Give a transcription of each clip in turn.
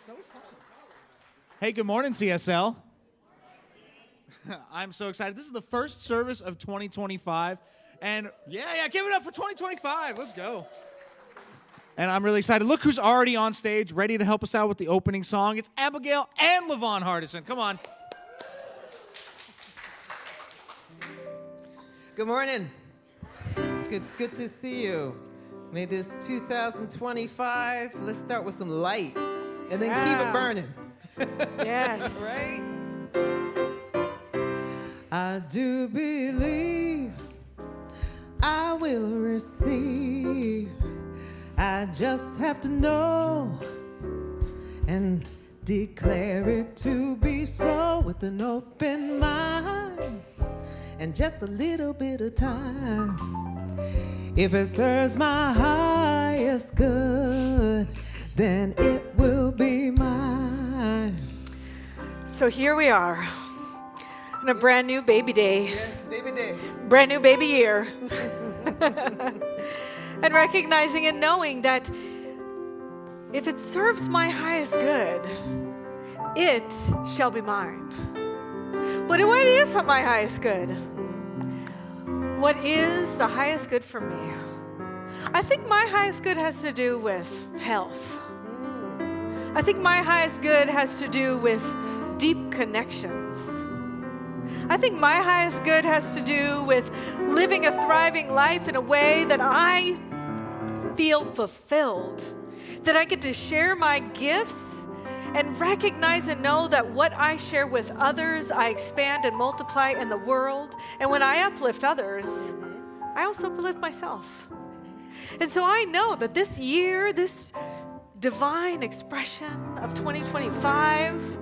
so fun. Hey, good morning, CSL. I'm so excited. This is the first service of 2025. And yeah, give it up for 2025. Let's go. And I'm really excited. Look who's already on stage, ready to help us out with the opening song. It's Abigail and LaVon Hardison. Come on. Good morning. It's good to see you. May this 2025, let's start with some light and then keep it burning. Yes. Right? I do believe I will receive. I just have to know and declare it to be so with an open mind and just a little bit of time. If it serves my highest good, then it will be mine. So here we are on a brand new baby day. Yes, baby day. Brand new baby year. And recognizing and knowing that if it serves my highest good, it shall be mine. But what is my highest good? What is the highest good for me? I think my highest good has to do with health. I think my highest good has to do with deep connections. I think my highest good has to do with living a thriving life in a way that I feel fulfilled, that I get to share my gifts and recognize and know that what I share with others, I expand and multiply in the world. And when I uplift others, I also uplift myself. And so I know that this year, this divine expression of 2025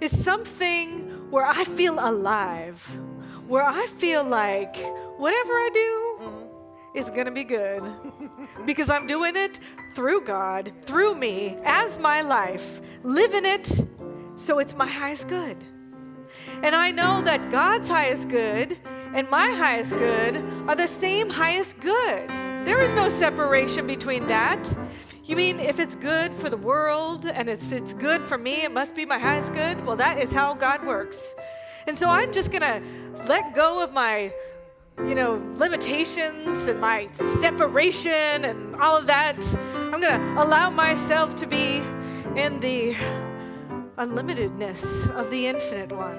is something where I feel alive, where I feel like whatever I do is going to be good because I'm doing it through God, through me, as my life, living it so it's my highest good. And I know that God's highest good and my highest good are the same highest good. There is no separation between that. You mean if it's good for the world and if it's good for me, it must be my highest good? Well, that is how God works. And so I'm just going to let go of my, limitations and my separation and all of that. I'm going to allow myself to be in the unlimitedness of the infinite one.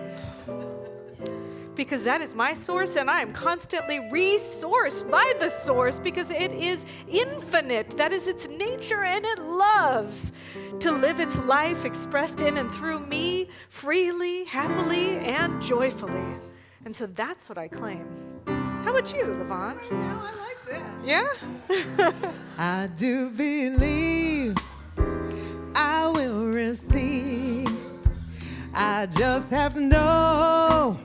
Because that is my source, and I am constantly resourced by the source because it is infinite. That is its nature, and it loves to live its life expressed in and through me freely, happily, and joyfully. And so that's what I claim. How about you, LaVon? Right now, I like that. Yeah? I do believe I will receive. I just have to know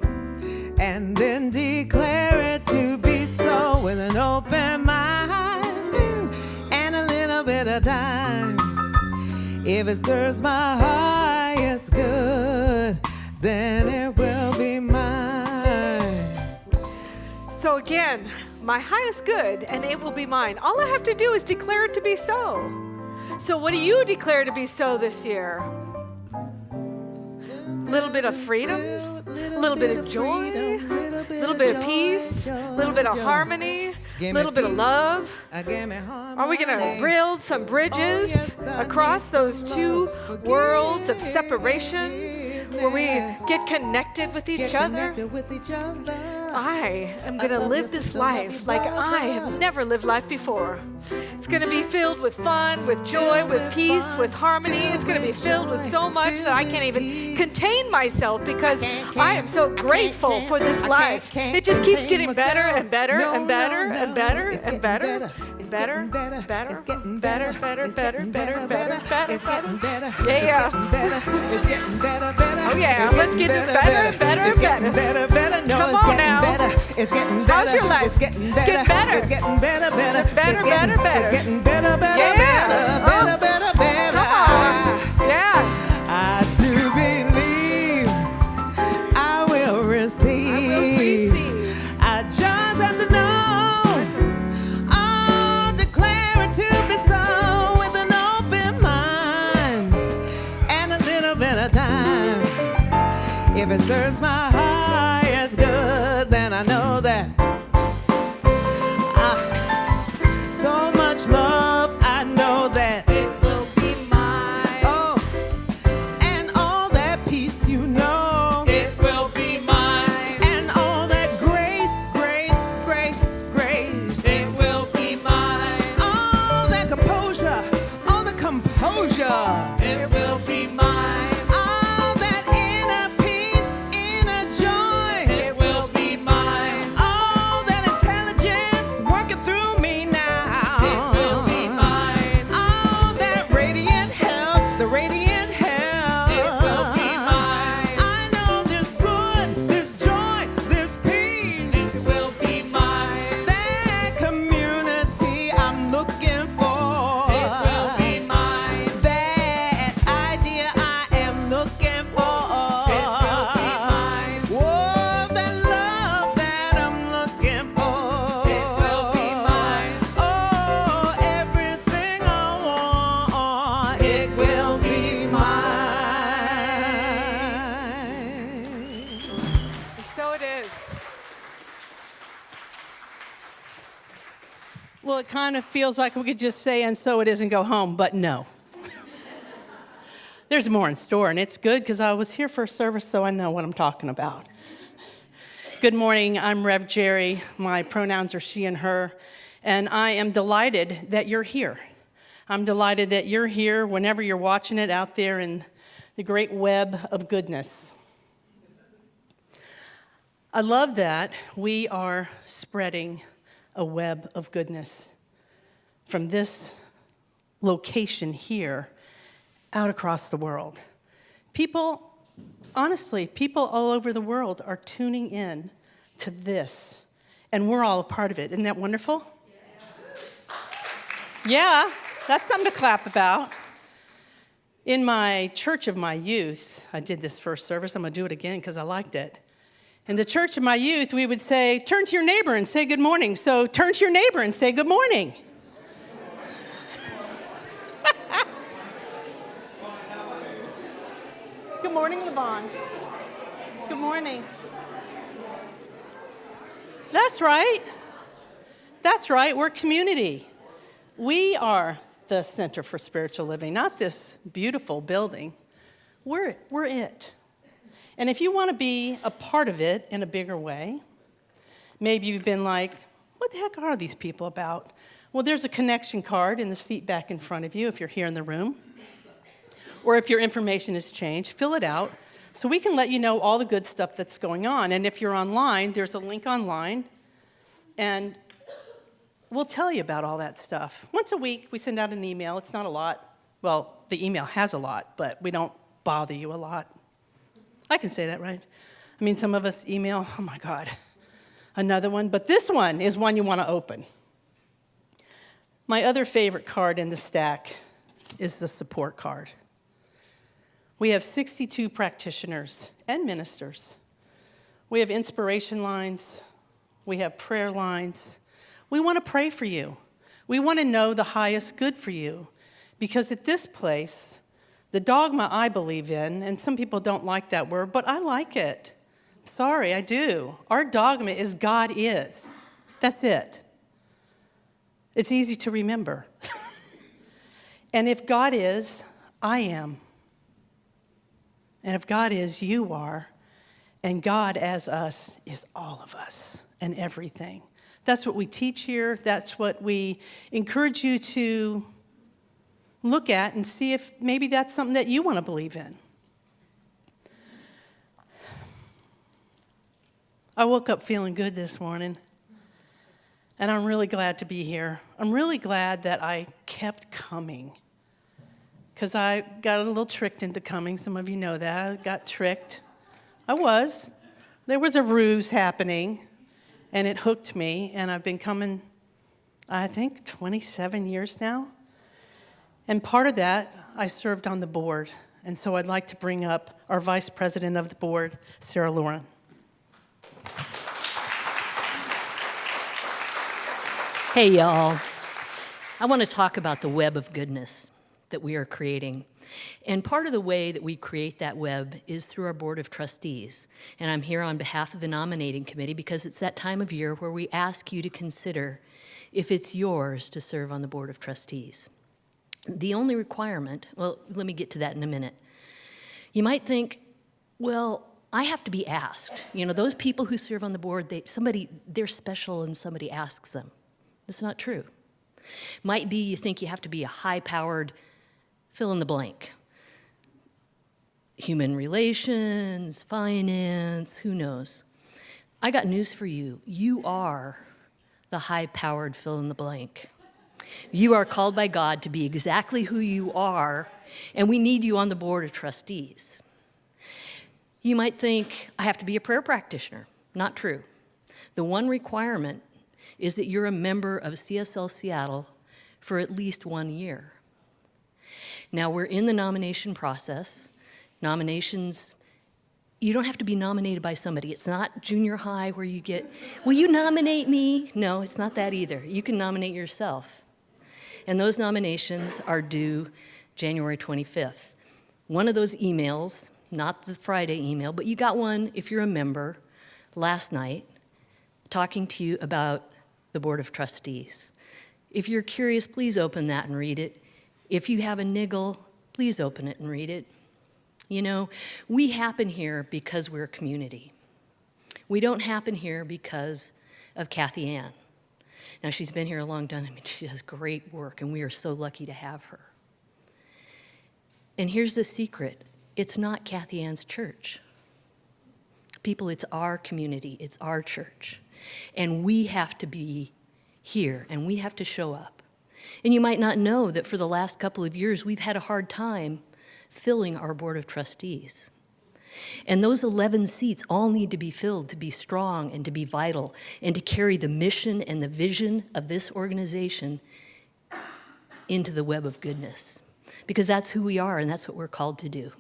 and then declare it to be so with an open mind and a little bit of time. If it serves my highest good, then it will be mine. So again, my highest good, and it will be mine. All I have to do is declare it to be so. So what do you declare to be so this year? A little bit of freedom, a little bit of joy, a little bit of peace, a little bit of harmony, a little bit of love. Are we going to build some bridges across those two worlds of separation where we get connected with each other? I am going to live this life like I have never lived life before. It's going to be filled with fun, with joy, with peace, with harmony. It's going to be filled with so much that I can't even contain myself because I am so grateful for this life. It just keeps getting better and better and better and better and better. Better, better, better, better, better, better, better, better. Yeah. Oh yeah, let's get this better and better and better. Come on now. It's getting better. How's your life? It's getting better. Better. It's getting better, better. Better, better, better. It's getting better, better, Yeah. better, better, better. Come on. Yeah. I do believe I will receive. I just have to know. Declare it to be so with an open mind and it serves my highest good, then I know that so much love, I know that It will be mine. oh, and all that peace, you know, It will be mine. and all that grace, grace, grace, grace, It will be mine. all that composure, all the composure, It will be mine. all that inner peace, inner joy, It will be mine. all that intelligence working through me now. It will be mine. All that radiant health, the radiant health. It will be mine. I know this good, this joy, this peace, It will be mine. that community I'm looking for. It will be mine. That idea I am looking for. It will be mine. Whoa, that love that I'm looking for. It will be mine. Oh, everything I want, it will be mine. And so it is. Well, it kind of feels like we could just say, and so it is, and go home, but no. There's more in store, and it's good because I was here first service, so I know what I'm talking about. Good morning, I'm Rev Jerry. My pronouns are she and her, and I am delighted that you're here. I'm delighted that you're here whenever you're watching it out there in the great web of goodness. I love that we are spreading a web of goodness from this location here out across the world. People, honestly, people all over the world are tuning in to this, and we're all a part of it. Isn't that wonderful? Yeah, that's something to clap about. In my church of my youth, I did this first service. I'm going to do it again because I liked it. In the church of my youth, we would say, turn to your neighbor and say good morning. So turn to your neighbor and say good morning. Good morning, LaVon. Good morning. That's right. That's right. We're community. We are the Center for Spiritual Living, not this beautiful building. We're it. And if you want to be a part of it in a bigger way, maybe you've been like, what the heck are these people about? Well, there's a connection card in the seat back in front of you if you're here in the room. Or if your information has changed, fill it out so we can let you know all the good stuff that's going on. And if you're online, there's a link online, and we'll tell you about all that stuff. Once a week, we send out an email. It's not a lot. Well, the email has a lot, but we don't bother you a lot. I can say that, right? I mean, some of us email, oh my God, another one. But this one is one you want to open. My other favorite card in the stack is the support card. We have 62 practitioners and ministers. We have inspiration lines. We have prayer lines. We want to pray for you. We want to know the highest good for you. Because at this place, the dogma I believe in, and some people don't like that word, but I like it. Sorry, I do. Our dogma is God is. That's it. It's easy to remember. And if God is, I am. And if God is, you are. And God as us is all of us and everything. That's what we teach here. That's what we encourage you to look at and see if maybe that's something that you want to believe in. I woke up feeling good this morning, and I'm really glad to be here. I'm really glad that I kept coming, because I got a little tricked into coming. Some of you know that. I got tricked. I was. There was a ruse happening, and it hooked me, and I've been coming, I think, 27 years now. And part of that, I served on the board. And so I'd like to bring up our vice president of the board, Sarah Lauren. Hey, y'all. I want to talk about the web of goodness that we are creating. And part of the way that we create that web is through our Board of Trustees. And I'm here on behalf of the nominating committee because it's that time of year where we ask you to consider if it's yours to serve on the Board of Trustees. The only requirement, well, let me get to that in a minute. You might think, well, I have to be asked. You know, those people who serve on the board, they're special and somebody asks them. That's not true. Might be you think you have to be a high-powered fill in the blank. Human relations, finance, who knows? I got news for you. You are the high-powered fill in the blank. You are called by God to be exactly who you are, and we need you on the Board of Trustees. You might think, I have to be a prayer practitioner. Not true. The one requirement is that you're a member of CSL Seattle for at least 1 year. Now, we're in the nomination process. Nominations, you don't have to be nominated by somebody. It's not junior high where you get, will you nominate me? No, it's not that either. You can nominate yourself. And those nominations are due January 25th. One of those emails, not the Friday email, but you got one if you're a member last night talking to you about the Board of Trustees. If you're curious, please open that and read it. If you have a niggle, please open it and read it. You know, we happen here because we're a community. We don't happen here because of Kathy Ann. Now, she's been here a long time. I mean, she does great work, and we are so lucky to have her. And here's the secret. It's not Kathy Ann's church. People, it's our community. It's our church. And we have to be here, and we have to show up. And you might not know that for the last couple of years, we've had a hard time filling our Board of Trustees. And those 11 seats all need to be filled to be strong and to be vital and to carry the mission and the vision of this organization into the web of goodness. Because that's who we are and that's what we're called to do.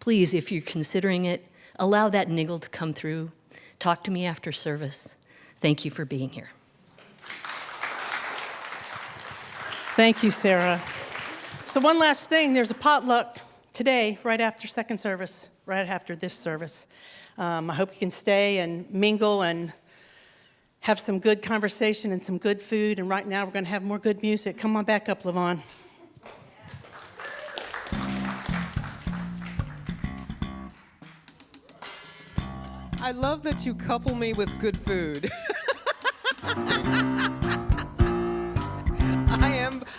Please, if you're considering it, allow that niggle to come through. Talk to me after service. Thank you for being here. Thank you, Sarah. So one last thing, there's a potluck today, right after second service, right after this service. I hope you can stay and mingle and have some good conversation and some good food. And right now we're going to have more good music. Come on back up, LaVon. I love that you couple me with good food.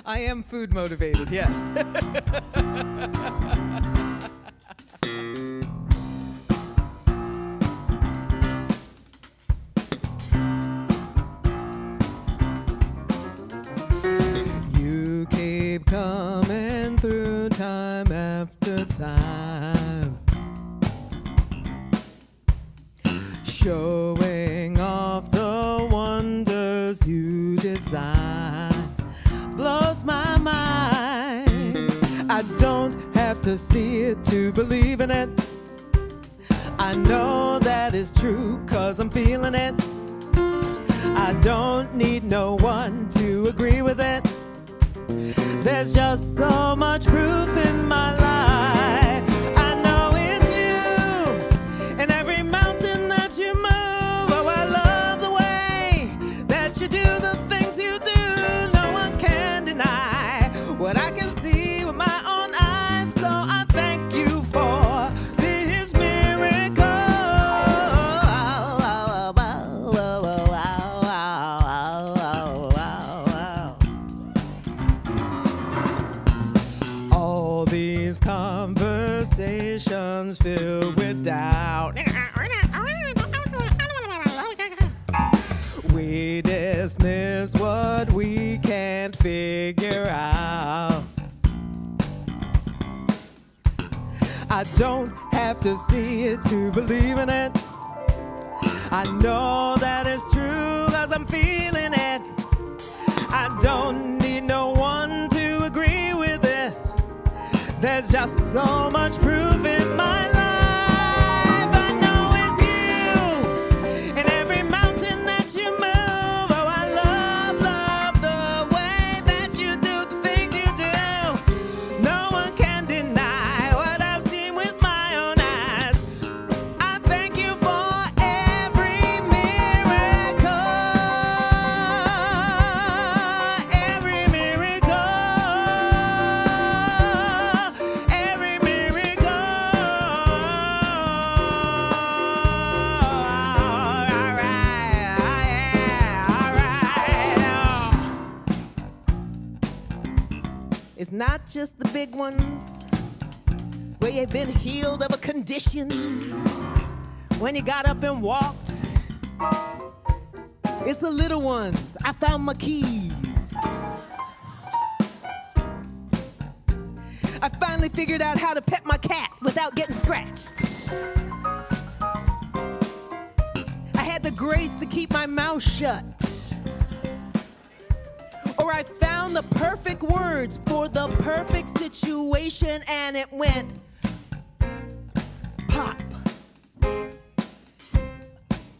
I am food motivated, yes. You keep coming through time after time, showing off the wonders you design. Blows my mind. I don't have to see it to believe in it. I know that is true 'cause I'm feeling it. I don't need no one to agree with it. There's just so much proof in my life. I know it's you in every mountain that you move. Oh, I love the way that you do the things you do. No one can deny what I can see with my own eyes. So I thank you for this miracle. All these conversations filled with doubt. We dismiss what we can't figure out. I don't have to see it to believe in it. I know that it's true 'cause I'm feeling it. I don't need no one to agree with it. There's just so much proof in my life. I know it's you in every mountain that you move. Oh, I love the way that you do the things you do. No one can deny It's not just the big ones where you've been healed of a condition when you got up and walked. It's the little ones. I found my keys. I finally figured out how to pet my cat without getting scratched. I had the grace to keep my mouth shut. Or I found the perfect words for the perfect situation, and it went pop.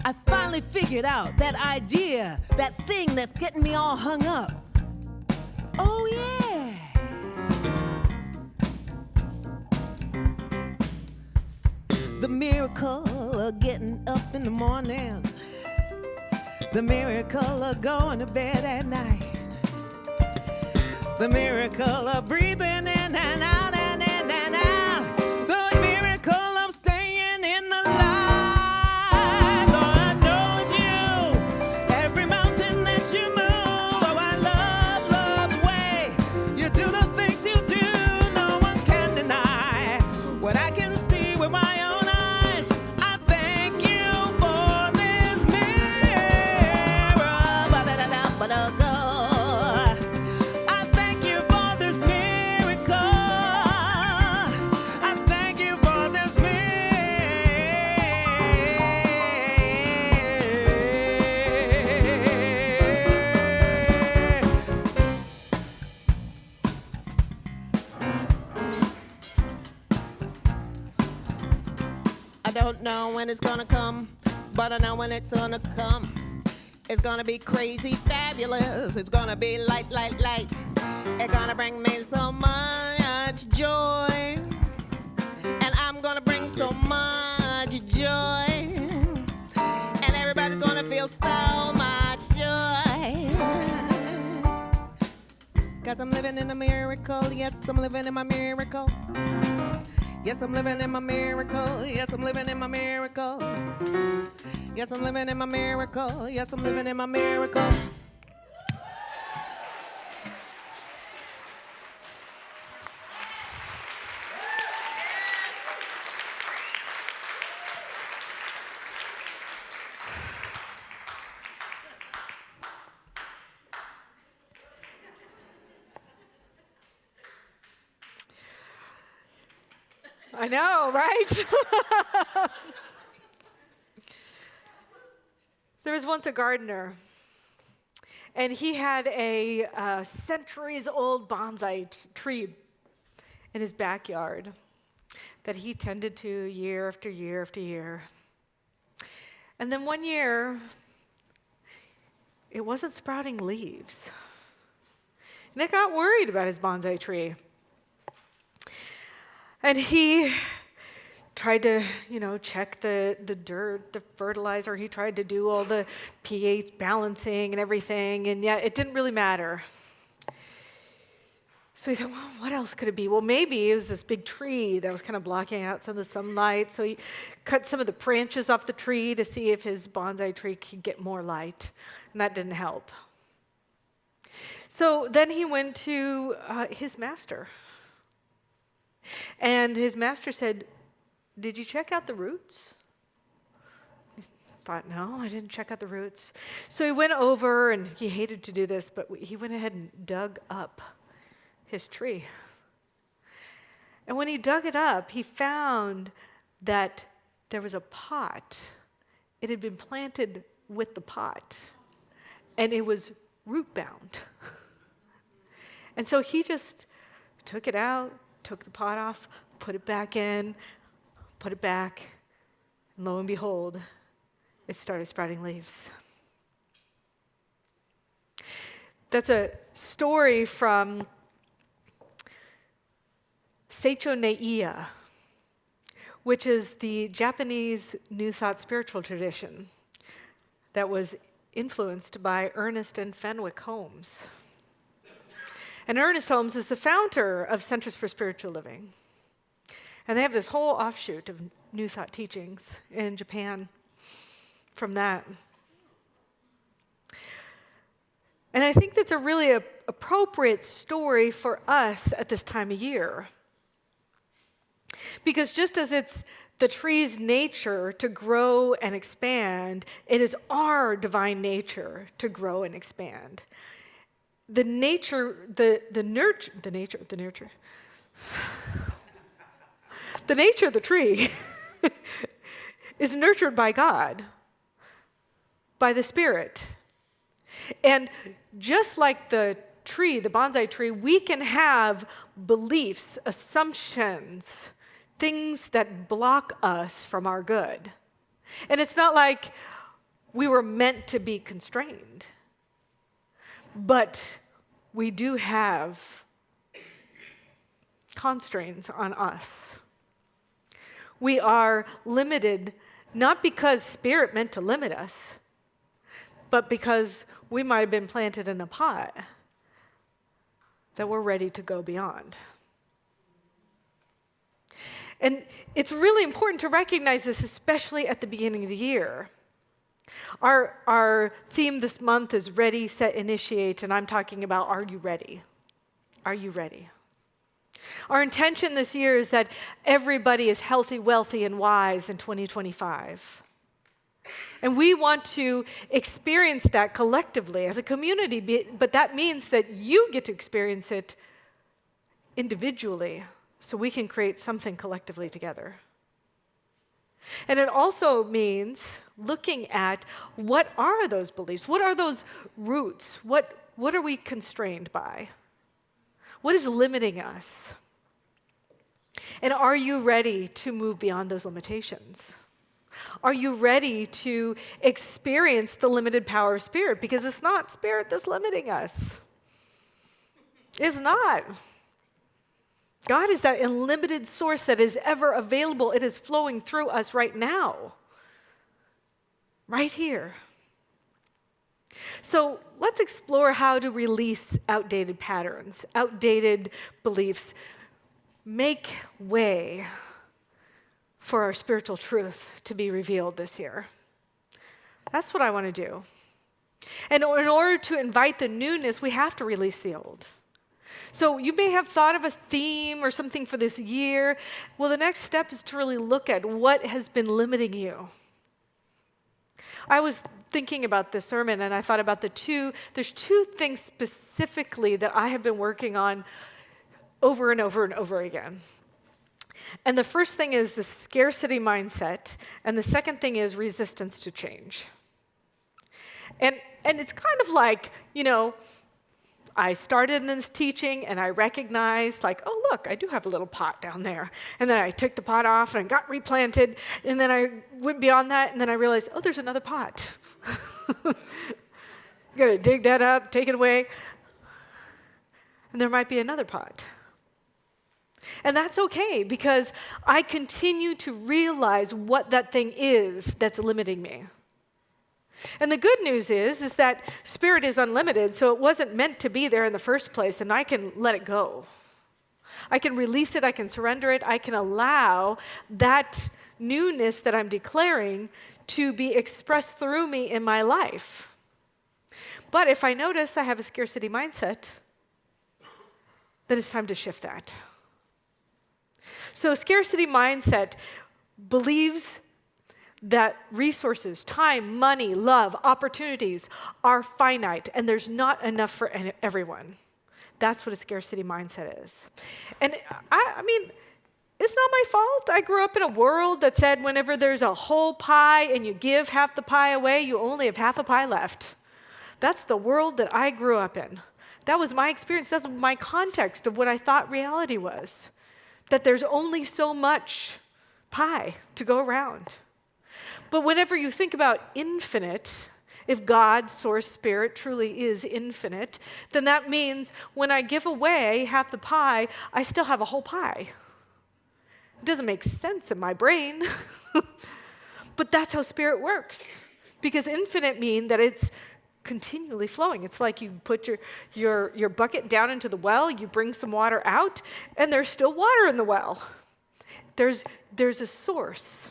I finally figured out that idea, that thing that's getting me all hung up. Oh yeah. The miracle of getting up in the morning. The miracle of going to bed at night. The miracle of breathing in and out and in and out. The miracle of staying in the light. Lord, I know it's you. Every mountain that you move. Oh, I love the way you do the things you do. No one can deny what I can see with my own eyes. I thank you for this mirror. Ba-da-da-da-ba-da-go. I don't know when it's gonna come, but I know when it's gonna come. It's gonna be crazy fabulous. It's gonna be light, light, light. It's gonna bring me so much joy. And I'm gonna bring so much joy. And everybody's gonna feel so much joy. 'Cause I'm living in a miracle. Yes, I'm living in my miracle. Yes, I'm living in my miracle. Yes, I'm living in my miracle. Yes, I'm living in my miracle. Yes, I'm living in my miracle. I know, right? There was once a gardener, and he had a centuries-old bonsai tree in his backyard that he tended to year after year after year. And then one year, it wasn't sprouting leaves. And they got worried about his bonsai tree. And he tried to, check the dirt, the fertilizer. He tried to do all the pH balancing and everything, and yet it didn't really matter. So he thought, well, what else could it be? Well, maybe it was this big tree that was kind of blocking out some of the sunlight. So he cut some of the branches off the tree to see if his bonsai tree could get more light, and that didn't help. So then he went to his master. And his master said, "Did you check out the roots?" He thought, "No, I didn't check out the roots." So he went over, and he hated to do this, but he went ahead and dug up his tree. And when he dug it up, he found that there was a pot. It had been planted with the pot, and it was root bound. And so he just took it out, took the pot off, put it back in, put it back, and lo and behold, it started sprouting leaves. That's a story from Seicho Neiya, which is the Japanese New Thought spiritual tradition that was influenced by Ernest and Fenwick Holmes. And Ernest Holmes is the founder of Centers for Spiritual Living. And they have this whole offshoot of New Thought teachings in Japan from that. And I think that's a really appropriate story for us at this time of year. Because just as it's the tree's nature to grow and expand, it is our divine nature to grow and expand. The nature of the tree is nurtured by God, by the Spirit. And just like the tree, the bonsai tree, we can have beliefs, assumptions, things that block us from our good. And it's not like we were meant to be constrained, but we do have constraints on us. We are limited not because Spirit meant to limit us, but because we might have been planted in a pot that we're ready to go beyond. And it's really important to recognize this, especially at the beginning of the year. Our theme this month is Ready, Set, Initiate, and I'm talking about, are you ready? Are you ready? Our intention this year is that everybody is healthy, wealthy, and wise in 2025. And we want to experience that collectively as a community, but that means that you get to experience it individually so we can create something collectively together. And it also means looking at what are those beliefs? What are those roots? What are we constrained by? What is limiting us? And are you ready to move beyond those limitations? Are you ready to experience the limited power of Spirit? Because it's not Spirit that's limiting us. It's not. God is that unlimited source that is ever available. It is flowing through us right now, right here. So let's explore how to release outdated patterns, outdated beliefs, make way for our spiritual truth to be revealed this year. That's what I want to do. And in order to invite the newness, we have to release the old. So you may have thought of a theme or something for this year. Well, the next step is to really look at what has been limiting you. I was thinking about this sermon, and I thought about there's two things specifically that I have been working on over and over and over again. And the first thing is the scarcity mindset, and the second thing is resistance to change. And it's kind of like, I started in this teaching and I recognized oh, look, I do have a little pot down there. And then I took the pot off and got replanted. And then I went beyond that and then I realized, oh, there's another pot. You gotta dig that up, take it away. And there might be another pot. And that's okay because I continue to realize what that thing is that's limiting me. And the good news is that Spirit is unlimited, so it wasn't meant to be there in the first place, and I can let it go. I can release it, I can surrender it, I can allow that newness that I'm declaring to be expressed through me in my life. But if I notice I have a scarcity mindset, then it's time to shift that. So a scarcity mindset believes that resources, time, money, love, opportunities are finite, and there's not enough for everyone. That's what a scarcity mindset is. And I mean, it's not my fault. I grew up in a world that said whenever there's a whole pie and you give half the pie away, you only have half a pie left. That's the world that I grew up in. That was my experience. That's my context of what I thought reality was. That there's only so much pie to go around. But whenever you think about infinite, if God, source, Spirit, truly is infinite, then that means when I give away half the pie, I still have a whole pie. It doesn't make sense in my brain, but that's how Spirit works. Because infinite means that it's continually flowing. It's like you put your bucket down into the well, you bring some water out, and there's still water in the well. There's a source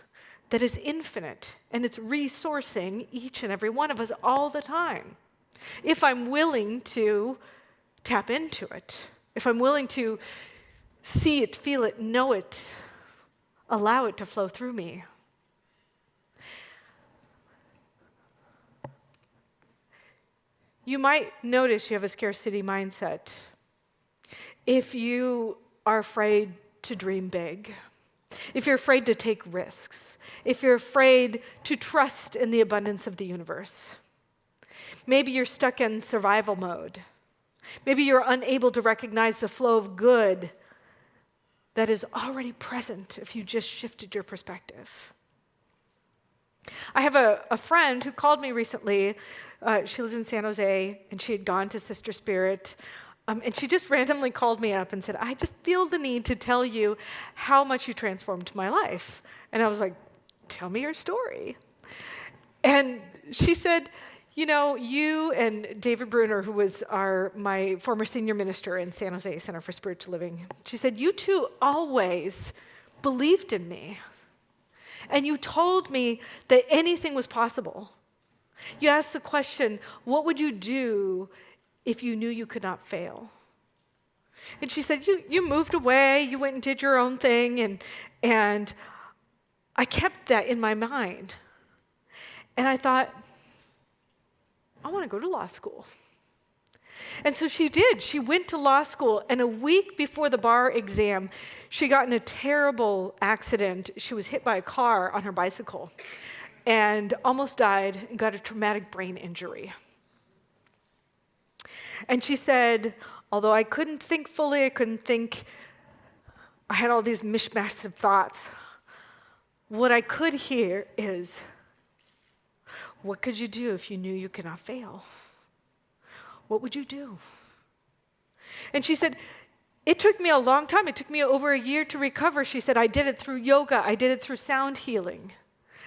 that is infinite, and it's resourcing each and every one of us all the time. if I'm willing to tap into it, if I'm willing to see it, feel it, know it, allow it to flow through me. You might notice you have a scarcity mindset if you are afraid to dream big, if you're afraid to take risks, if you're afraid to trust in the abundance of the universe. Maybe you're stuck in survival mode. Maybe you're unable to recognize the flow of good that is already present if you just shifted your perspective. I have a friend who called me recently. She lives in San Jose, and she had gone to Sister Spirit. And she just randomly called me up and said, I just feel the need to tell you how much you transformed my life. And I was like, tell me your story. And she said, you know, you and David Bruner, who was my former senior minister in San Jose Center for Spiritual Living, she said, you two always believed in me. And you told me that anything was possible. You asked the question, what would you do if you knew you could not fail? And she said, you moved away, you went and did your own thing, and I kept that in my mind. And I thought, I want to go to law school. And so she did. She went to law school, and a week before the bar exam, she got in a terrible accident. She was hit by a car on her bicycle and almost died and got a traumatic brain injury. And she said, although I couldn't think fully, I had all these mishmash of thoughts. What I could hear is, what could you do if you knew you could not fail? What would you do? And she said, it took me a long time. It took me over a year to recover. She said, I did it through yoga. I did it through sound healing.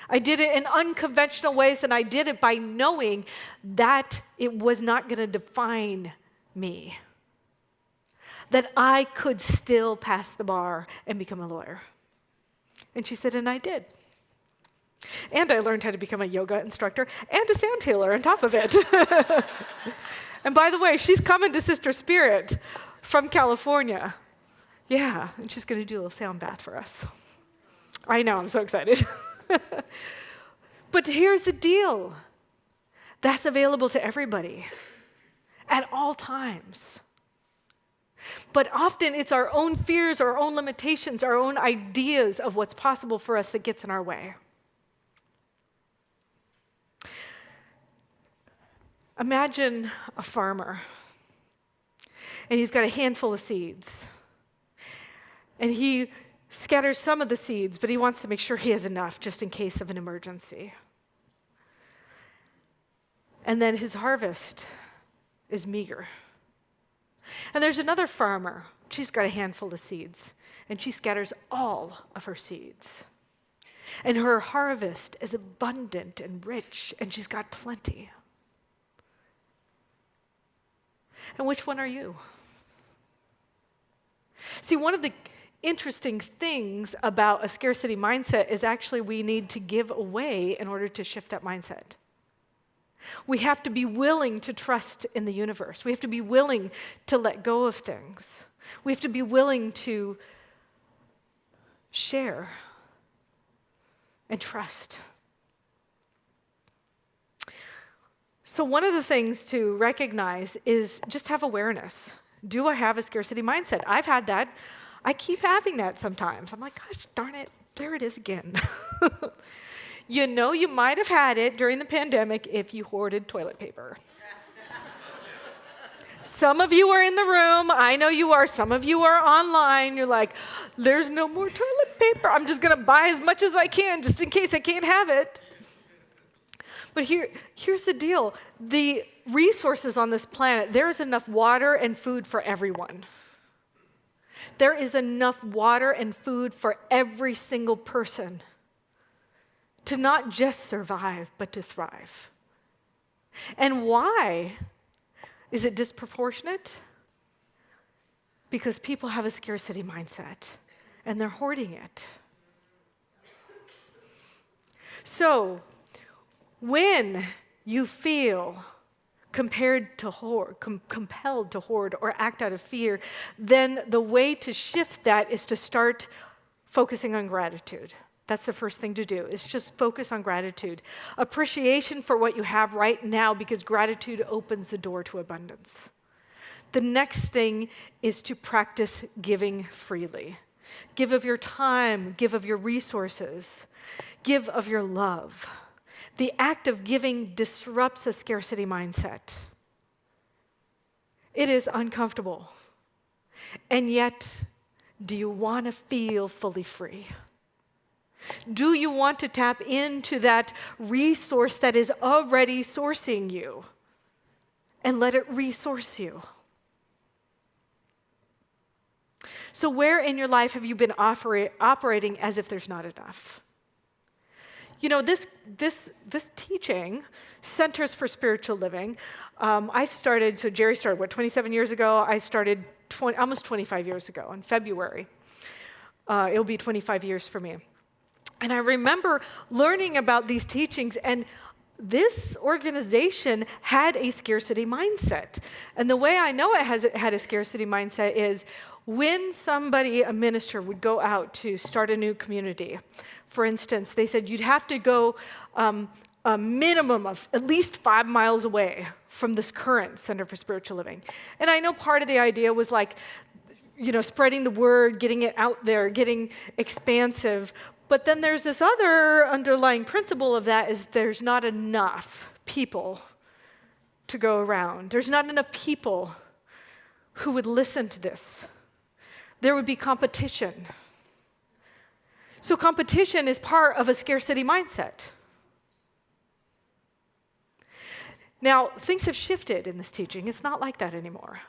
I did it in unconventional ways, and I did it by knowing that it was not going to define me, that I could still pass the bar and become a lawyer. And she said, and I did. And I learned how to become a yoga instructor and a sound healer on top of it. And by the way, she's coming to Sister Spirit from California. Yeah, and she's going to do a little sound bath for us. I know, I'm so excited. But here's the deal. That's available to everybody at all times. But often it's our own fears, our own limitations, our own ideas of what's possible for us that gets in our way. Imagine a farmer, and he's got a handful of seeds. And he scatters some of the seeds, but he wants to make sure he has enough just in case of an emergency. And then his harvest is meager. And there's another farmer. She's got a handful of seeds, and she scatters all of her seeds. And her harvest is abundant and rich, and she's got plenty. And which one are you? See, one of the interesting things about a scarcity mindset is actually we need to give away in order to shift that mindset. We have to be willing to trust in the universe. We have to be willing to let go of things. We have to be willing to share and trust. So one of the things to recognize is just have awareness. Do I have a scarcity mindset? I've had that. I keep having that sometimes. I'm like, gosh, darn it, there it is again. You know, you might have had it during the pandemic if you hoarded toilet paper. Some of you are in the room. I know you are. Some of you are online. You're like, there's no more toilet paper. I'm just going to buy as much as I can just in case I can't have it. But here's the deal. The resources on this planet, there is enough water and food for everyone. There is enough water and food for every single person to not just survive, but to thrive. And why is it disproportionate? Because people have a scarcity mindset, and they're hoarding it. So, when you feel compelled to hoard or act out of fear, then the way to shift that is to start focusing on gratitude. That's the first thing to do, is just focus on gratitude. Appreciation for what you have right now, because gratitude opens the door to abundance. The next thing is to practice giving freely. Give of your time, give of your resources, give of your love. The act of giving disrupts a scarcity mindset. It is uncomfortable. And yet, do you want to feel fully free? Do you want to tap into that resource that is already sourcing you and let it resource you? So where in your life have you been operating as if there's not enough? You know, this teaching, Centers for Spiritual Living, so Jerry started, 27 years ago? I started almost 25 years ago in February. It'll be 25 years for me. And I remember learning about these teachings, and this organization had a scarcity mindset. And the way I know it had a scarcity mindset is when a minister would go out to start a new community, for instance, they said you'd have to go a minimum of at least 5 miles away from this current Center for Spiritual Living. And I know part of the idea was spreading the word, getting it out there, getting expansive. But then there's this other underlying principle of that is there's not enough people to go around. There's not enough people who would listen to this. There would be competition. So competition is part of a scarcity mindset. Now, things have shifted in this teaching. It's not like that anymore.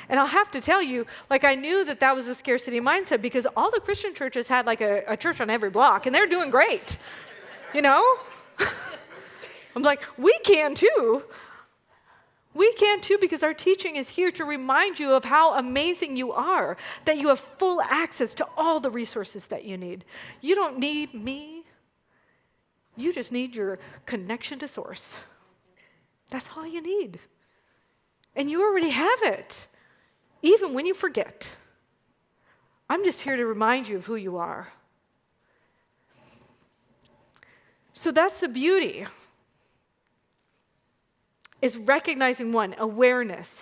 And I'll have to tell you, I knew that was a scarcity mindset because all the Christian churches had a church on every block, and they're doing great, you know? I'm like, we can too. We can too, because our teaching is here to remind you of how amazing you are, that you have full access to all the resources that you need. You don't need me. You just need your connection to source. That's all you need. And you already have it, even when you forget. I'm just here to remind you of who you are. So that's the beauty, is recognizing awareness,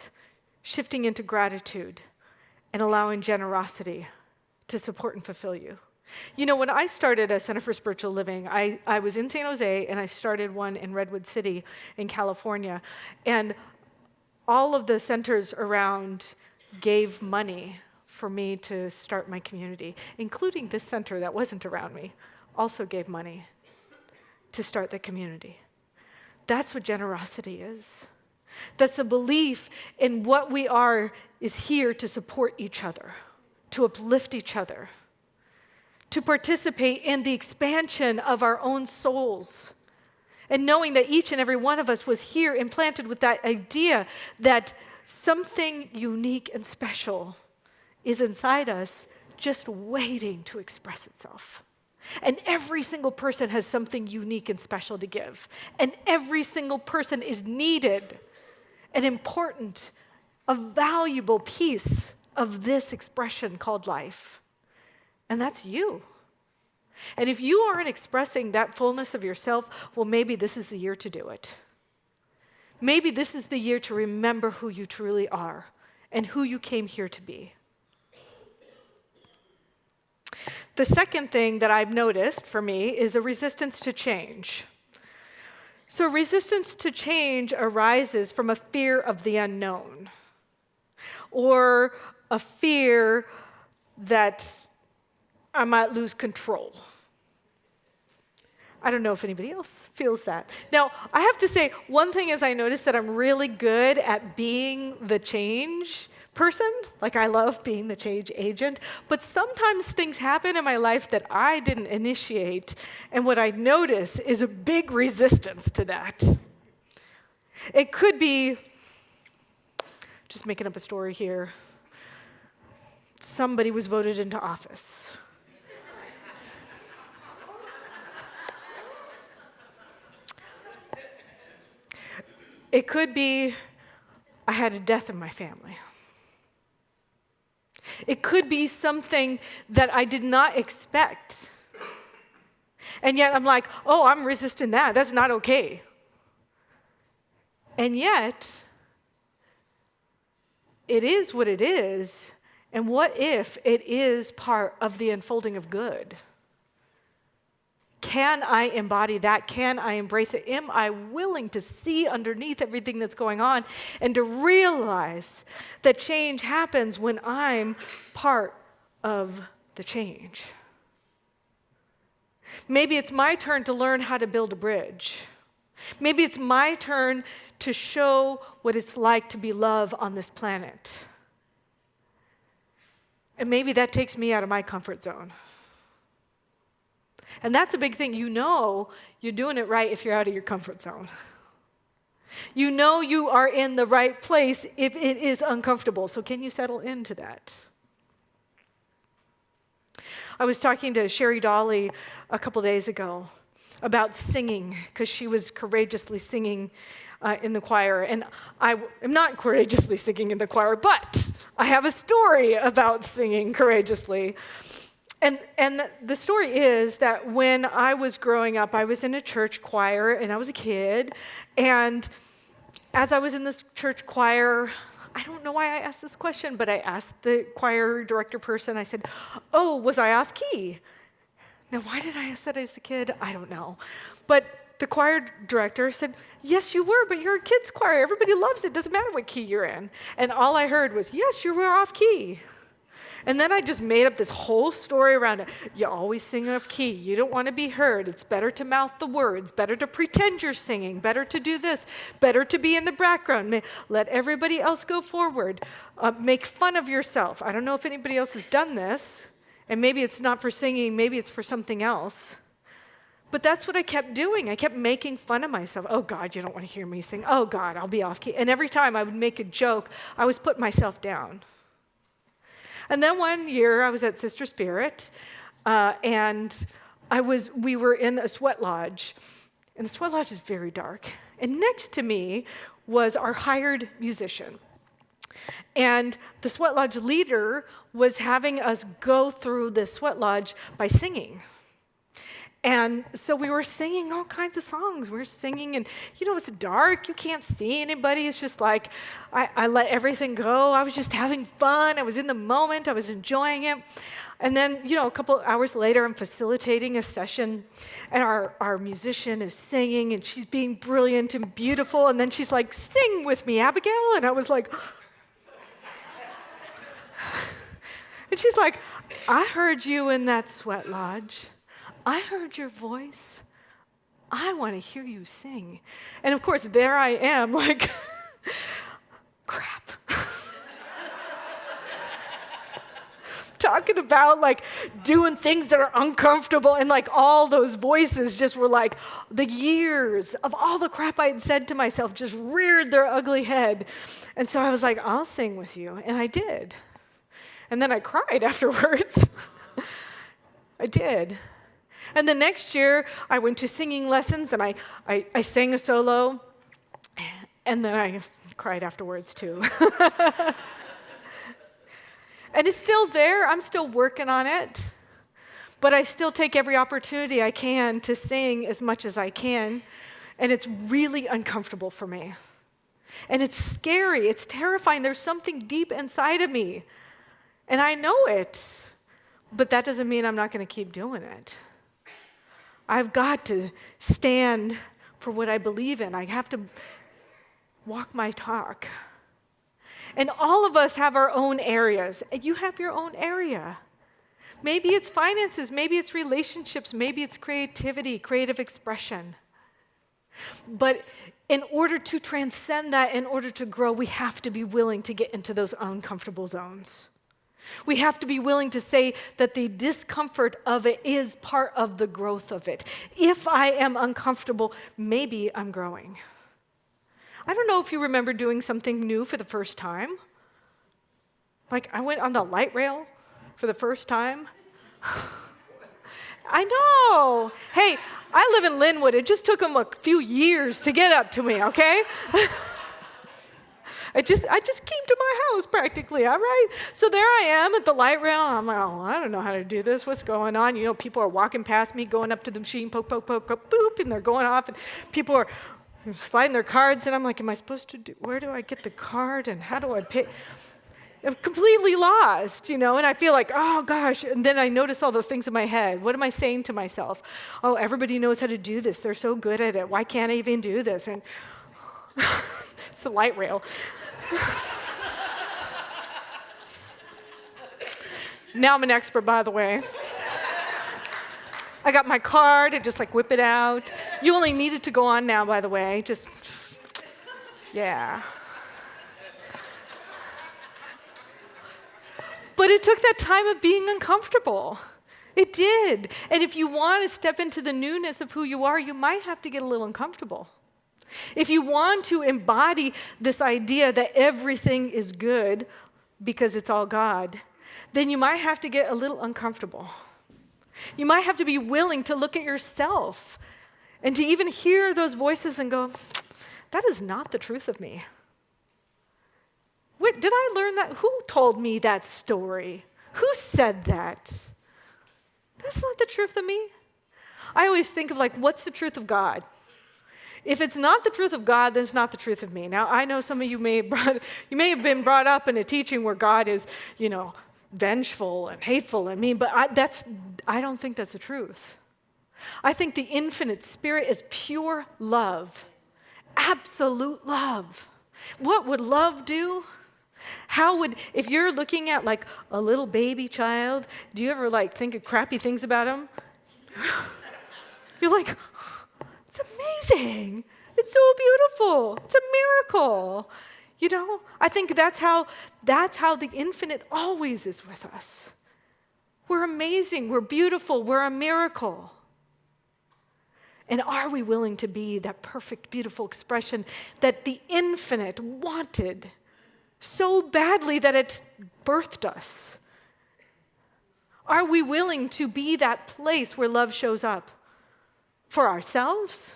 shifting into gratitude, and allowing generosity to support and fulfill you. You know, when I started a Center for Spiritual Living, I was in San Jose, and I started one in Redwood City in California. And all of the centers around gave money for me to start my community, including this center that wasn't around me, also gave money to start the community. That's what generosity is. That's a belief in what we are is here to support each other, to uplift each other, to participate in the expansion of our own souls, and knowing that each and every one of us was here implanted with that idea that something unique and special is inside us just waiting to express itself. And every single person has something unique and special to give. And every single person is needed, an important, a valuable piece of this expression called life. And that's you. And if you aren't expressing that fullness of yourself, well, maybe this is the year to do it. Maybe this is the year to remember who you truly are and who you came here to be. The second thing that I've noticed for me is a resistance to change. So resistance to change arises from a fear of the unknown, or a fear that I might lose control. I don't know if anybody else feels that. Now, I have to say, one thing is I noticed that I'm really good at being the change person. I love being the change agent. But sometimes things happen in my life that I didn't initiate. And what I notice is a big resistance to that. It could be, just making up a story here, somebody was voted into office. It could be I had a death in my family. It could be something that I did not expect. And yet I'm like, oh, I'm resisting that. That's not okay. And yet, it is what it is. And what if it is part of the unfolding of good? Can I embody that? Can I embrace it? Am I willing to see underneath everything that's going on and to realize that change happens when I'm part of the change? Maybe it's my turn to learn how to build a bridge. Maybe it's my turn to show what it's like to be love on this planet. And maybe that takes me out of my comfort zone. And that's a big thing. You know you're doing it right if you're out of your comfort zone. You know you are in the right place if it is uncomfortable. So can you settle into that? I was talking to Sherry Dolly a couple days ago about singing, because she was courageously singing in the choir. And I am not courageously singing in the choir, but I have a story about singing courageously. And the story is that when I was growing up, I was in a church choir, and I was a kid. And as I was in this church choir, I don't know why I asked this question, but I asked the choir director person, I said, oh, was I off key? Now, why did I ask that as a kid? I don't know. But the choir director said, yes, you were, but you're a kids' choir. Everybody loves it. Doesn't matter what key you're in. And all I heard was, yes, you were off key. And then I just made up this whole story around it. You always sing off key. You don't want to be heard. It's better to mouth the words, better to pretend you're singing, better to do this, better to be in the background. Let everybody else go forward. Make fun of yourself. I don't know if anybody else has done this, and maybe it's not for singing, maybe it's for something else. But that's what I kept doing. I kept making fun of myself. Oh, God, you don't want to hear me sing. Oh, God, I'll be off key. And every time I would make a joke, I was putting myself down. And then one year, I was at Sister Spirit, and we were in a sweat lodge. And the sweat lodge is very dark. And next to me was our hired musician. And the sweat lodge leader was having us go through the sweat lodge by singing. And so we were singing all kinds of songs. We were singing, and it's dark. You can't see anybody. It's just like I let everything go. I was just having fun. I was in the moment. I was enjoying it. And then, a couple hours later, I'm facilitating a session, and our musician is singing, and she's being brilliant and beautiful. And then she's like, sing with me, Abigail. And I was like, and she's like, I heard you in that sweat lodge. I heard your voice. I want to hear you sing. And of course, there I am, like, crap. Talking about, like, doing things that are uncomfortable, and, like, all those voices just were like, the years of all the crap I had said to myself just reared their ugly head. And so I was like, I'll sing with you. And I did. And then I cried afterwards. I did. And the next year, I went to singing lessons, and I sang a solo, and then I cried afterwards, too. And it's still there. I'm still working on it. But I still take every opportunity I can to sing as much as I can, and it's really uncomfortable for me. And it's scary. It's terrifying. There's something deep inside of me, and I know it, but that doesn't mean I'm not going to keep doing it. I've got to stand for what I believe in. I have to walk my talk. And all of us have our own areas. You have your own area. Maybe it's finances, maybe it's relationships, maybe it's creativity, creative expression. But in order to transcend that, in order to grow, we have to be willing to get into those uncomfortable zones. We have to be willing to say that the discomfort of it is part of the growth of it. If I am uncomfortable, maybe I'm growing. I don't know if you remember doing something new for the first time. Like, I went on the light rail for the first time. I know. Hey, I live in Linwood. It just took them a few years to get up to me, okay? I just came to my house practically, all right? So there I am at the light rail. I'm like, oh, I don't know how to do this. What's going on? You know, people are walking past me, going up to the machine, poke, poke, poke, poke, boop, and they're going off, and people are sliding their cards, and I'm like, am I supposed to do, where do I get the card, and how do I pay? I'm completely lost, you know, and I feel like, oh gosh, and then I notice all those things in my head. What am I saying to myself? Oh, everybody knows how to do this. They're so good at it. Why can't I even do this? And it's the light rail. Now I'm an expert, by the way. I got my card, I just like whip it out. You only need it to go on now, by the way. Just, yeah. But it took that time of being uncomfortable. It did. And if you want to step into the newness of who you are, you might have to get a little uncomfortable. If you want to embody this idea that everything is good because it's all God, then you might have to get a little uncomfortable. You might have to be willing to look at yourself and to even hear those voices and go, that is not the truth of me. Did I learn that? Who told me that story? Who said that? That's not the truth of me. I always think of like, what's the truth of God? If it's not the truth of God, then it's not the truth of me. Now, I know some of you may have been brought up in a teaching where God is, you know, vengeful and hateful and mean, but I don't think that's the truth. I think the infinite spirit is pure love, absolute love. What would love do? If you're looking at like a little baby child, do you ever like think of crappy things about him? You're like, it's amazing. It's so beautiful. It's a miracle. You know, I think that's how the infinite always is with us. We're amazing, we're beautiful, we're a miracle. And are we willing to be that perfect, beautiful expression that the infinite wanted so badly that it birthed us? Are we willing to be that place where love shows up for ourselves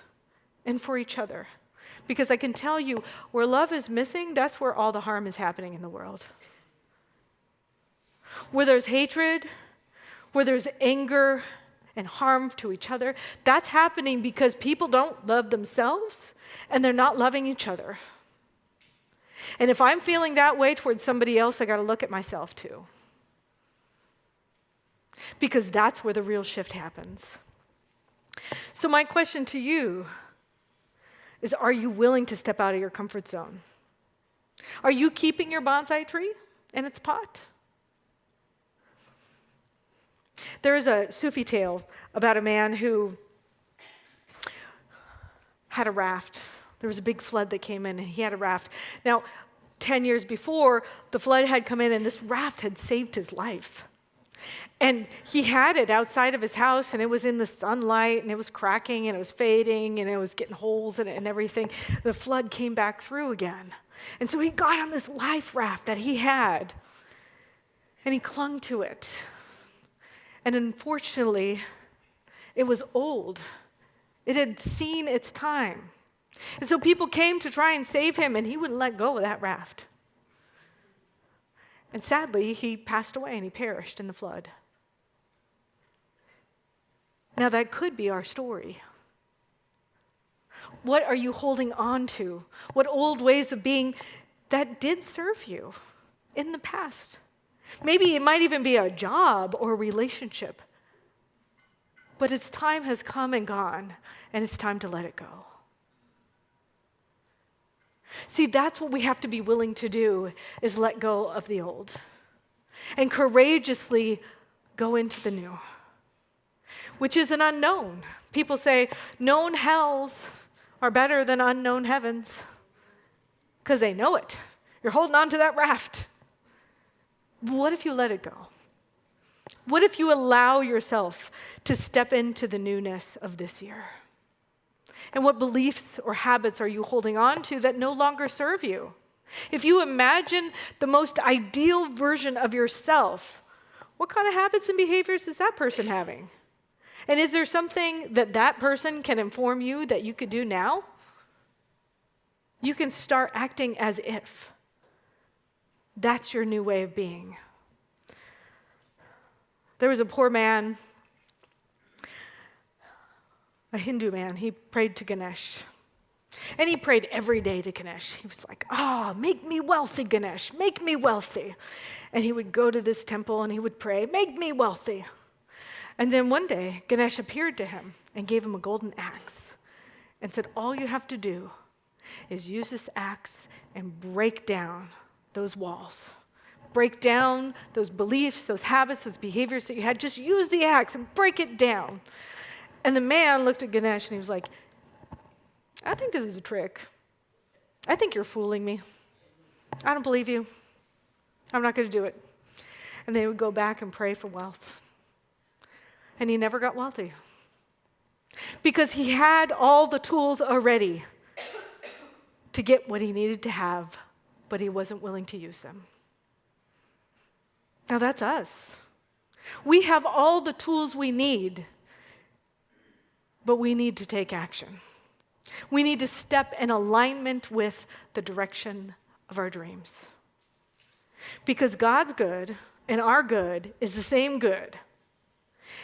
and for each other? Because I can tell you, where love is missing, that's where all the harm is happening in the world. Where there's hatred, where there's anger and harm to each other, that's happening because people don't love themselves and they're not loving each other. And if I'm feeling that way towards somebody else, I got to look at myself too. Because that's where the real shift happens. So my question to you is, are you willing to step out of your comfort zone? Are you keeping your bonsai tree in its pot? There is a Sufi tale about a man who had a raft. There was a big flood that came in, and he had a raft. Now, 10 years before, the flood had come in, and this raft had saved his life. And he had it outside of his house, and it was in the sunlight, and it was cracking, and it was fading, and it was getting holes in it and everything. The flood came back through again. And so he got on this life raft that he had, and he clung to it. And unfortunately, it was old. It had seen its time. And so people came to try and save him, and he wouldn't let go of that raft. And sadly, he passed away and he perished in the flood. Now, that could be our story. What are you holding on to? What old ways of being that did serve you in the past? Maybe it might even be a job or a relationship. But its time has come and gone, and it's time to let it go. See, that's what we have to be willing to do, is let go of the old and courageously go into the new, which is an unknown. People say known hells are better than unknown heavens because they know it. You're holding on to that raft. What if you let it go? What if you allow yourself to step into the newness of this year? And what beliefs or habits are you holding on to that no longer serve you? If you imagine the most ideal version of yourself, what kind of habits and behaviors is that person having? And is there something that that person can inform you that you could do now? You can start acting as if. That's your new way of being. There was a poor man, a Hindu man. He prayed to Ganesh. And he prayed every day to Ganesh. He was like, make me wealthy, Ganesh, make me wealthy. And he would go to this temple and he would pray, make me wealthy. And then one day, Ganesh appeared to him and gave him a golden axe and said, all you have to do is use this axe and break down those walls. Break down those beliefs, those habits, those behaviors that you had. Just use the axe and break it down. And the man looked at Ganesh and he was like, I think this is a trick. I think you're fooling me. I don't believe you. I'm not going to do it. And they would go back and pray for wealth. And he never got wealthy because he had all the tools already to get what he needed to have, but he wasn't willing to use them. Now that's us. We have all the tools we need, but we need to take action. We need to step in alignment with the direction of our dreams. Because God's good and our good is the same good.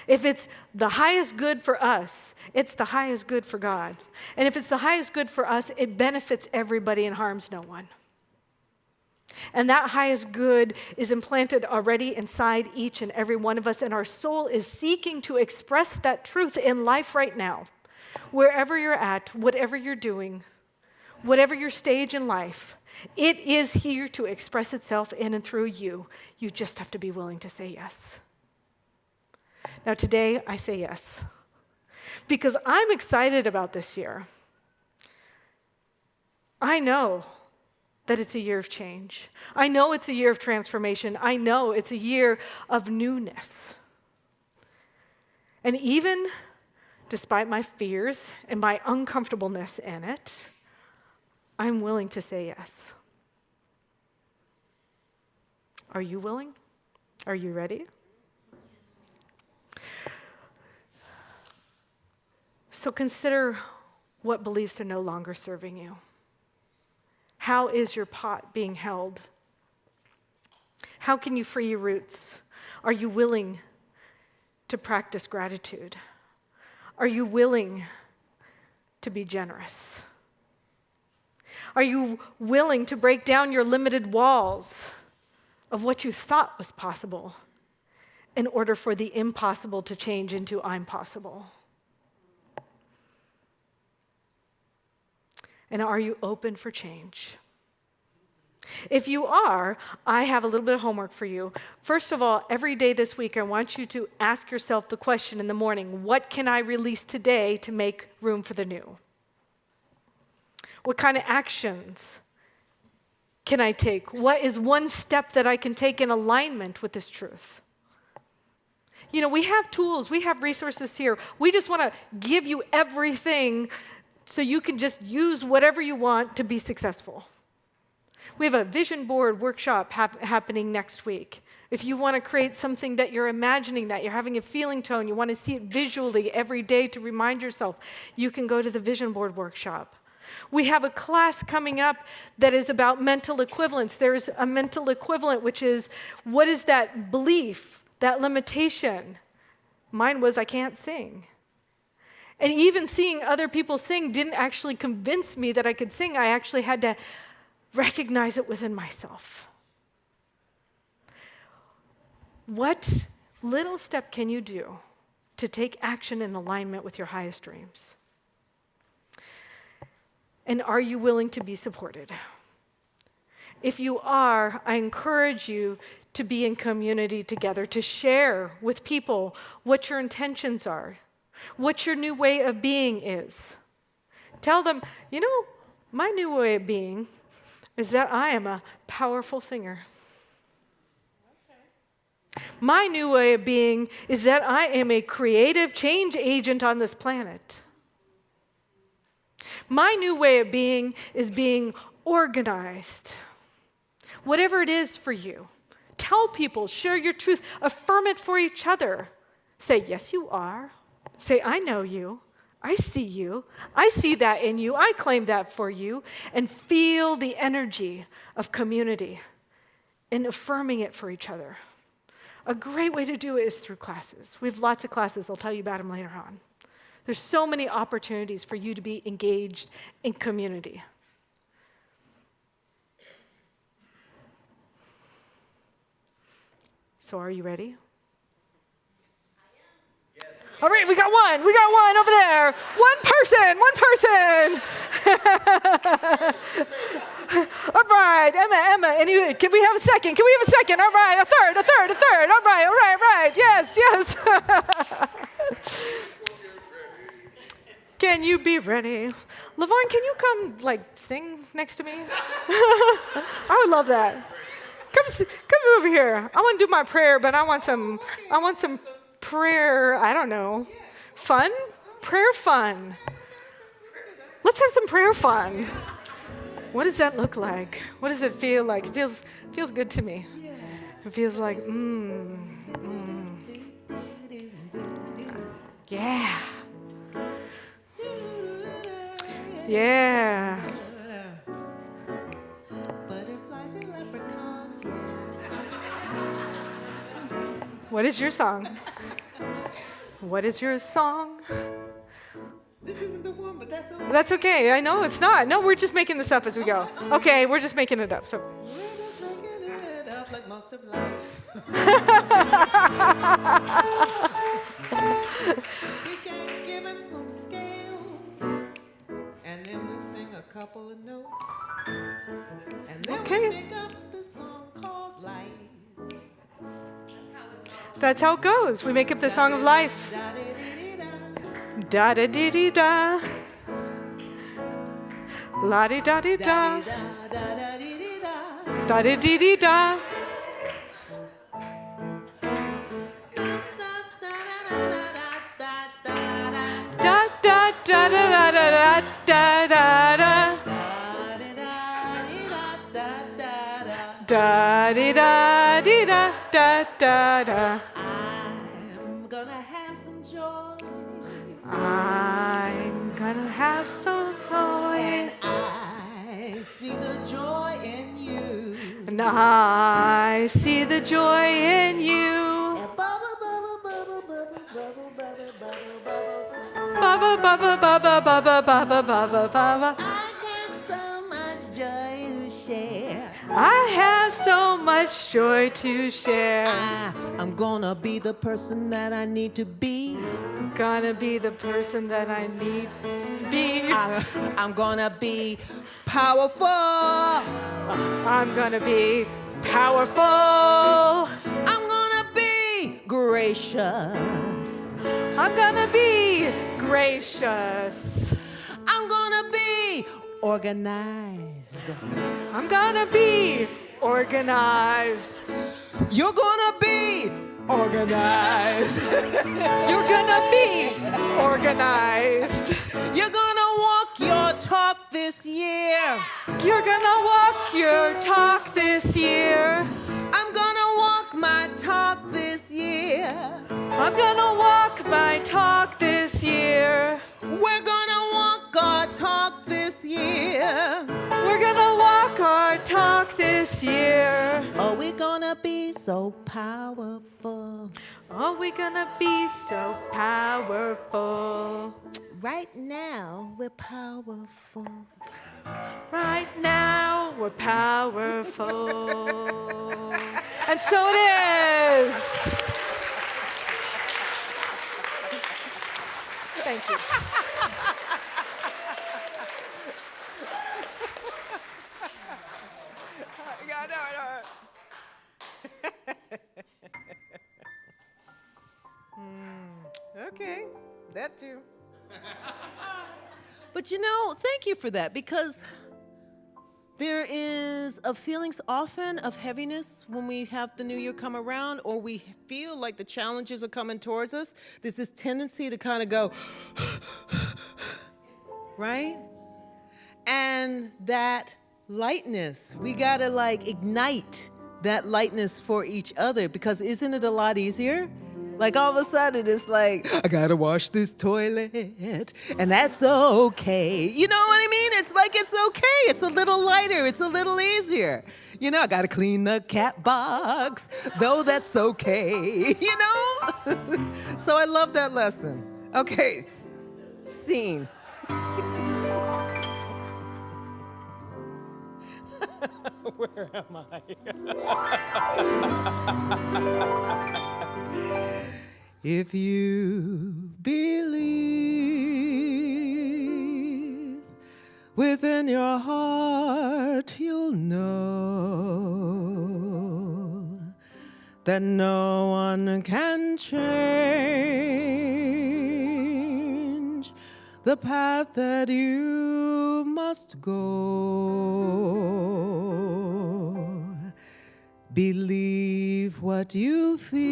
If it's the highest good for us, it's the highest good for God. And if it's the highest good for us, it benefits everybody and harms no one. And that highest good is implanted already inside each and every one of us, and our soul is seeking to express that truth in life right now. Wherever you're at, whatever you're doing, whatever your stage in life, it is here to express itself in and through you. You just have to be willing to say yes. Now today, I say yes, because I'm excited about this year. I know that it's a year of change. I know it's a year of transformation. I know it's a year of newness. And even despite my fears and my uncomfortableness in it, I'm willing to say yes. Are you willing? Are you ready? So consider what beliefs are no longer serving you. How is your pot being held? How can you free your roots? Are you willing to practice gratitude? Are you willing to be generous? Are you willing to break down your limited walls of what you thought was possible in order for the impossible to change into I'm possible? And are you open for change? If you are, I have a little bit of homework for you. First of all, every day this week, I want you to ask yourself the question in the morning, what can I release today to make room for the new? What kind of actions can I take? What is one step that I can take in alignment with this truth? You know, we have tools, we have resources here. We just want to give you everything so you can just use whatever you want to be successful. We have a vision board workshop happening next week. If you want to create something that you're imagining, that you're having a feeling tone, you want to see it visually every day to remind yourself, you can go to the vision board workshop. We have a class coming up that is about mental equivalence. There's a mental equivalent, which is, what is that belief, that limitation? Mine was, I can't sing. And even seeing other people sing didn't actually convince me that I could sing. I actually had to recognize it within myself. What little step can you do to take action in alignment with your highest dreams? And are you willing to be supported? If you are, I encourage you to be in community together, to share with people what your intentions are, what your new way of being is. Tell them, you know, my new way of being is that I am a powerful singer. My new way of being is that I am a creative change agent on this planet. My new way of being is being organized. Whatever it is for you, tell people, share your truth, affirm it for each other. Say, yes, you are. Say, I know you. I see you. I see that in you. I claim that for you. And feel the energy of community and affirming it for each other. A great way to do it is through classes. We have lots of classes. I'll tell you about them later on. There's so many opportunities for you to be engaged in community. So are you ready? All right, we got one over there. One person. All right, Emma, can we have a second? All right, a third. All right, yes. Can you be ready? LaVon, can you come, sing next to me? I would love that. Come over here. I want to do my prayer, but I want some prayer, I don't know, fun? Prayer fun. Let's have some prayer fun. What does that look like? What does it feel like? It feels good to me. It feels like, yeah. Yeah. What is your song? What is your song? This isn't the one, but that's okay. That's okay. I know it's not. No, we're just making this up as we go. Okay, we're just making it up. So. We're just making it up like most of life. We get given some scales, and then we sing a couple of notes, and then we make up the song called Life. That's how it goes. We make up the song of life. Da da dee dee da. La di da di da. Da di dee dee da. Da da da da da da da da da. Da di da di da da da da. I'm gonna have some joy. I'm gonna have some joy. And I see the joy in you. And I see the joy in you. And bubble, bubble, bubble, bubble, bubble, bubble, bubble, bubble. Baba baba baba baba baba baba baba. I got so much joy to share. I have so much joy to share. I'm gonna be the person that I need to be. Gonna be the person that I need to be. I'm gonna be powerful. I'm gonna be powerful. I'm gonna be gracious. I'm gonna be gracious. I'm gonna be organized. I'm gonna be organized. You're gonna be organized. You're gonna be organized. You're gonna walk your talk this year. You're gonna walk your talk this year. I'm gonna walk my talk this year. I'm gonna walk my talk this year. We're gonna walk our talk this year. We're gonna walk our talk this year. Oh, we're gonna be so powerful. Oh, we're gonna be so powerful. Right now, we're powerful. Right now, we're powerful. And so it is. Thank you. Okay, that too. But thank you for that, because there is a feelings often of heaviness when we have the new year come around, or we feel like the challenges are coming towards us. There's this tendency to kind of go, right? And that lightness, we gotta ignite that lightness for each other, because isn't it a lot easier Like all of a sudden it's like, I gotta wash this toilet, and that's okay. You know what I mean? It's like it's okay. It's a little lighter. It's a little easier. You know, I gotta clean the cat box, though that's okay. You know? So I love that lesson. Okay, scene. Where am I? If you believe within your heart, you'll know that no one can change the path that you must go. Believe what you feel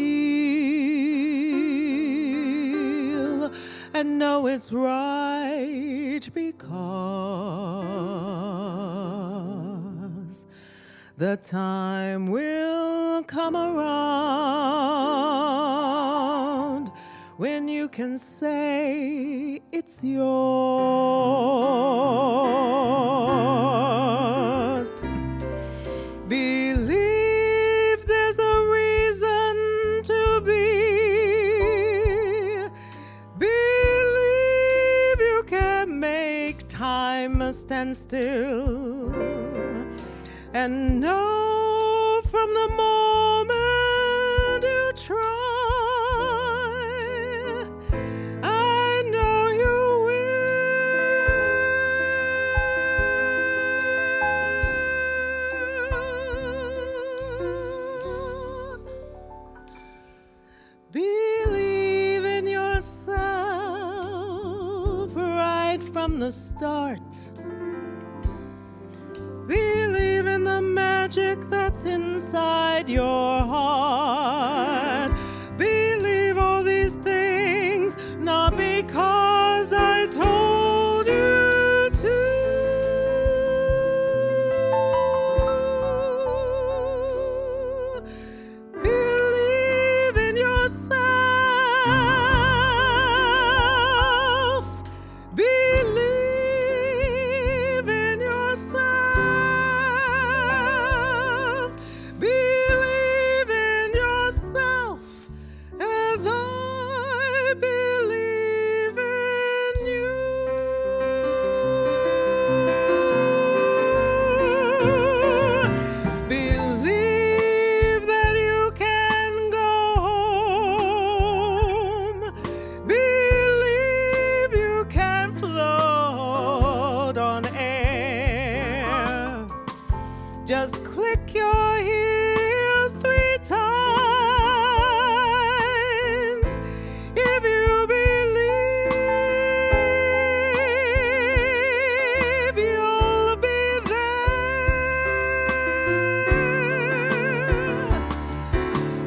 and know it's right, because the time will come around when you can say it's yours. Believe there's a reason to be. Believe you can make time stand still. And know from the moment you try, I know you will. Believe in yourself right from the start. Believe in the magic that's inside your heart. Believe all these things, not because I told you to. Believe in yourself. Believe in yourself. Believe in yourself as I believe in you. Believe that you can go home. Believe you can float on air. Just click your heels 3 times. If you believe, you'll be there.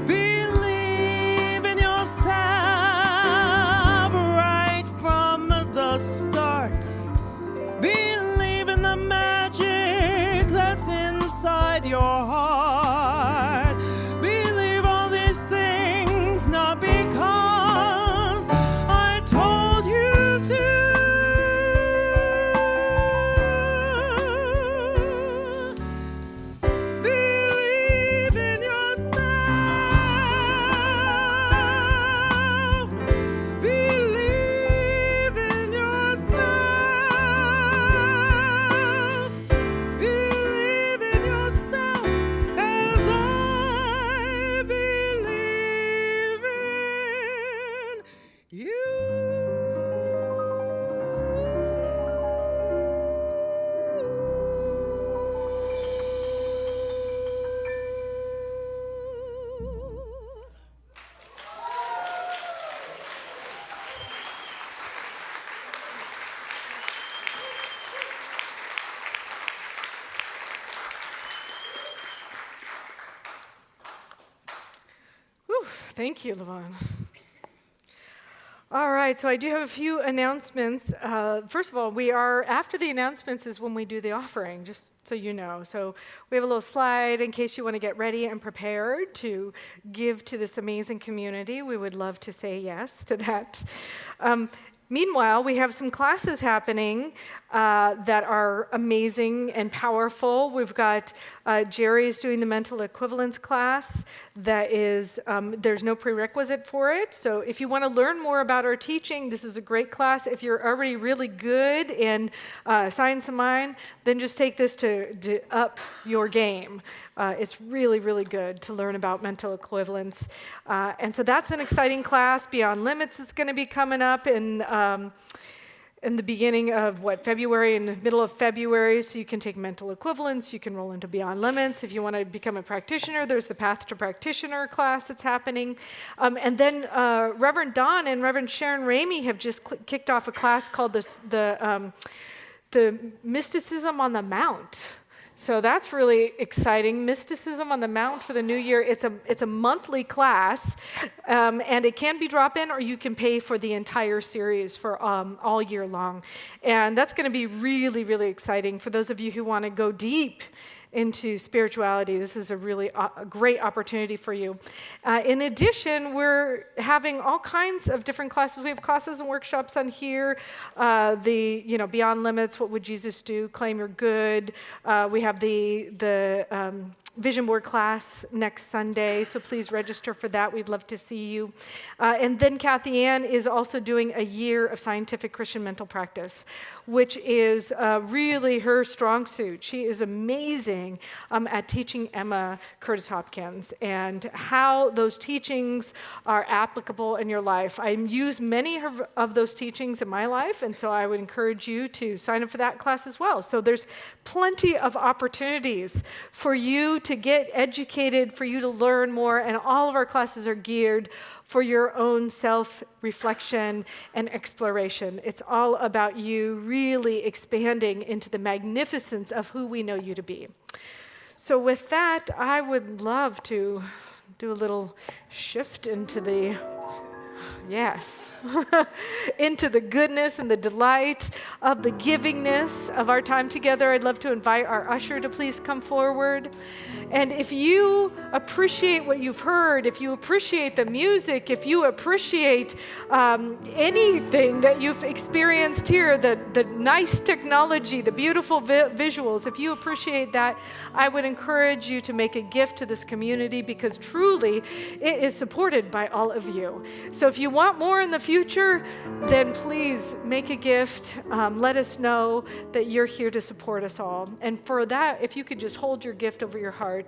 Believe in yourself right from the start. Believe in the magic that's inside your heart. Believe all these things, not because I told you to. Believe in yourself. Believe in yourself. Believe in yourself as I believe in you. Whew, thank you, LaVon. All right, so I do have a few announcements. First of all, after the announcements is when we do the offering, just so you know. So we have a little slide in case you want to get ready and prepared to give to this amazing community. We would love to say yes to that. Meanwhile, we have some classes happening that are amazing and powerful. We've got Jerry's doing the mental equivalence class. That is, there's no prerequisite for it. So if you want to learn more about our teaching, this is a great class. If you're already really good in science of mind, then just take this to up your game. It's really, really good to learn about mental equivalence. And so that's an exciting class. Beyond Limits is going to be coming up in the beginning of, February, in the middle of February, so you can take mental equivalence, you can roll into Beyond Limits. If you want to become a practitioner, there's the Path to Practitioner class that's happening. And then Reverend Don and Reverend Sharon Ramey have just kicked off a class called the Mysticism on the Mount. So that's really exciting. Mysticism on the Mount for the new year. It's a monthly class, and it can be drop-in, or you can pay for the entire series for all year long. And that's going to be really, really exciting for those of you who want to go deep into spirituality. This is a really great opportunity for you. In addition, we're having all kinds of different classes. We have classes and workshops on here. Beyond Limits, What Would Jesus Do? Claim You're Good. We have the Vision Board class next Sunday, so please register for that. We'd love to see you. And then Kathy Ann is also doing a year of scientific Christian mental practice, which is really her strong suit. She is amazing at teaching Emma Curtis Hopkins and how those teachings are applicable in your life. I use many of those teachings in my life, and so I would encourage you to sign up for that class as well. So there's plenty of opportunities for you to get educated, for you to learn more, and all of our classes are geared for your own self-reflection and exploration. It's all about you really expanding into the magnificence of who we know you to be. So with that, I would love to do a little shift into the, into the goodness and the delight of the givingness of our time together. I'd love to invite our usher to please come forward. And if you appreciate what you've heard, if you appreciate the music, if you appreciate anything that you've experienced here, the nice technology, the beautiful visuals, if you appreciate that, I would encourage you to make a gift to this community, because truly it is supported by all of you. So if you want more in the future, then please make a gift. Let us know that you're here to support us all. And for that, if you could just hold your gift over your heart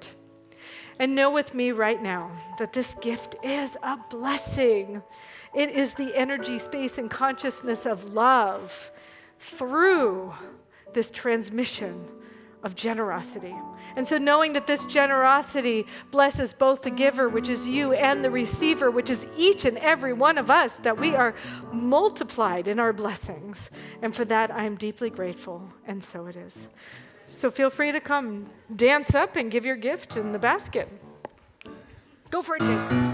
and know with me right now that this gift is a blessing. It is the energy, space, and consciousness of love through this transmission of generosity. And so knowing that this generosity blesses both the giver, which is you, and the receiver, which is each and every one of us, that we are multiplied in our blessings. And for that, I am deeply grateful, and so it is. So feel free to come dance up and give your gift in the basket. Go for it, Jake.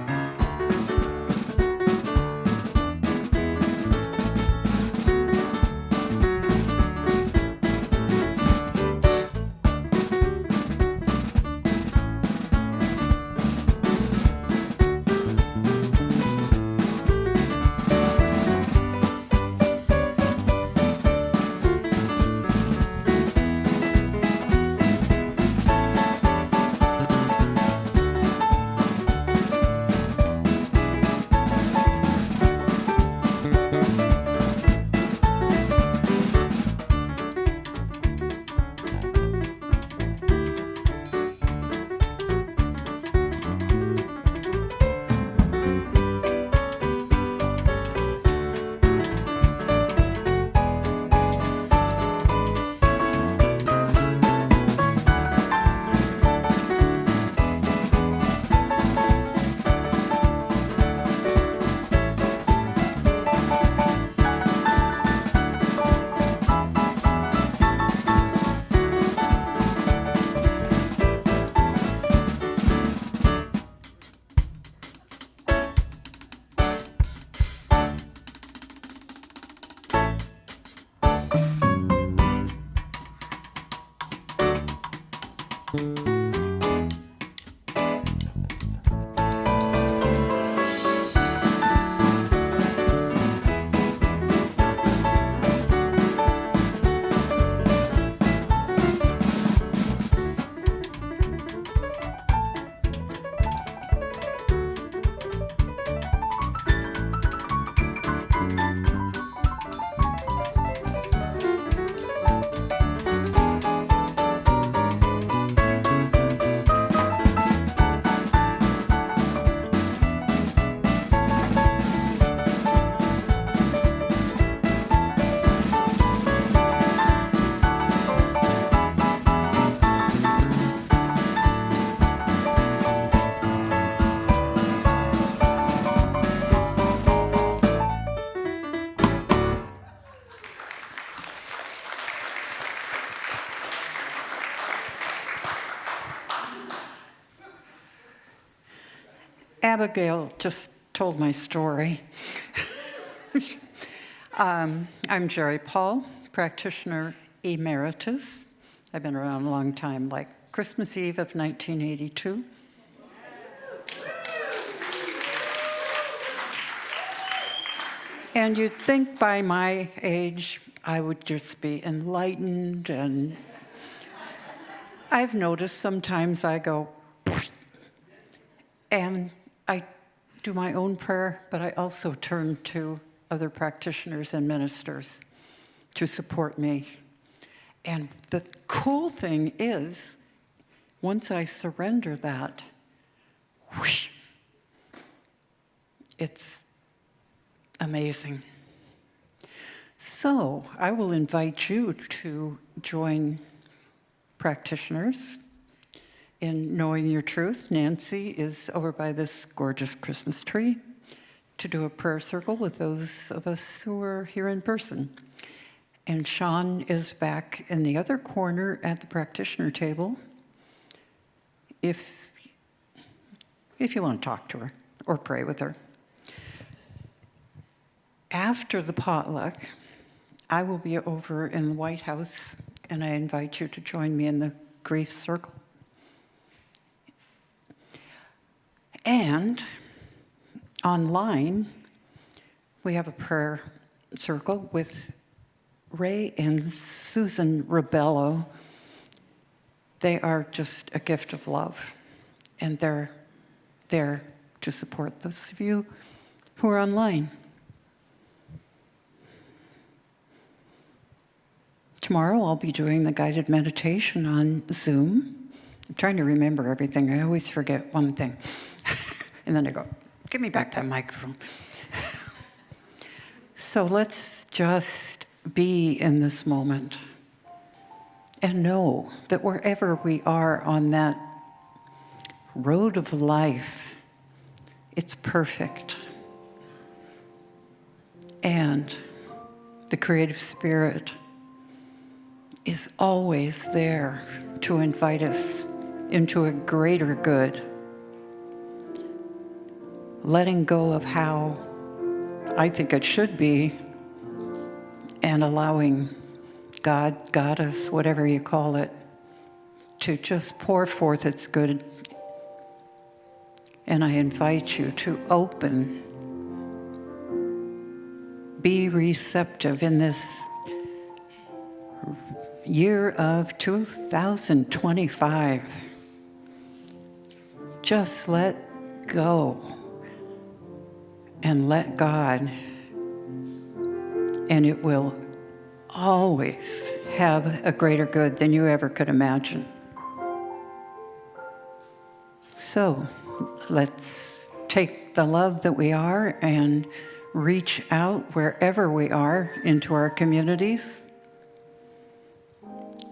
Abigail just told my story. I'm Jerry Paul, practitioner emeritus. I've been around a long time, like Christmas Eve of 1982. And you'd think by my age, I would just be enlightened, and I've noticed sometimes I go, and I do my own prayer, but I also turn to other practitioners and ministers to support me. And the cool thing is, once I surrender that, whoosh, it's amazing. So I will invite you to join practitioners in Knowing Your Truth. Nancy is over by this gorgeous Christmas tree to do a prayer circle with those of us who are here in person. And Sean is back in the other corner at the practitioner table if you want to talk to her or pray with her. After the potluck, I will be over in the White House, and I invite you to join me in the grief circle. And online, we have a prayer circle with Ray and Susan Rebello. They are just a gift of love, and they're there to support those of you who are online. Tomorrow, I'll be doing the guided meditation on Zoom. I'm trying to remember everything. I always forget one thing. And then I go, give me back that microphone. So let's just be in this moment and know that wherever we are on that road of life, it's perfect. And the creative spirit is always there to invite us into a greater good. Letting go of how I think it should be and allowing God, Goddess, whatever you call it, to just pour forth its good. And I invite you to open, be receptive in this year of 2025. Just let go and let God, and it will always have a greater good than you ever could imagine. So let's take the love that we are and reach out wherever we are into our communities,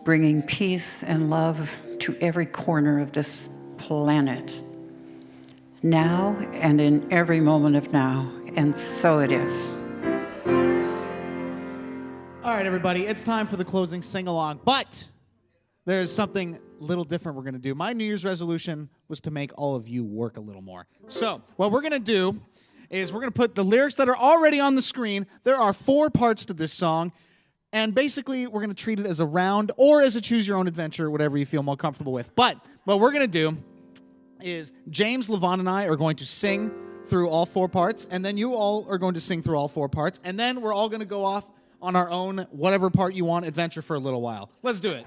bringing peace and love to every corner of this planet, now and in every moment of now, and so it is. All right, everybody, it's time for the closing sing-along, but there's something a little different we're going to do. My New Year's resolution was to make all of you work a little more. So what we're going to do is we're going to put the lyrics that are already on the screen. There are 4 parts to this song, and basically we're going to treat it as a round or as a choose-your-own-adventure, whatever you feel more comfortable with. But what we're going to do is James, LaVon, and I are going to sing through all 4 parts, and then you all are going to sing through all 4 parts, and then we're all going to go off on our own, whatever part you want, adventure for a little while. Let's do it.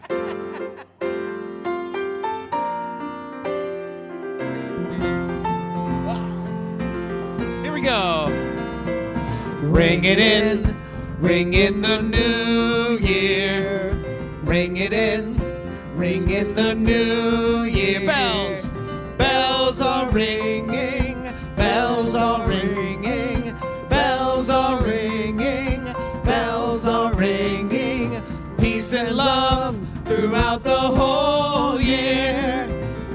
Here we go. Ring it in the new year. Ring it in the new year. Bells, bells are ringing, bells are ringing, bells are ringing, bells are ringing. Peace and love throughout the whole year.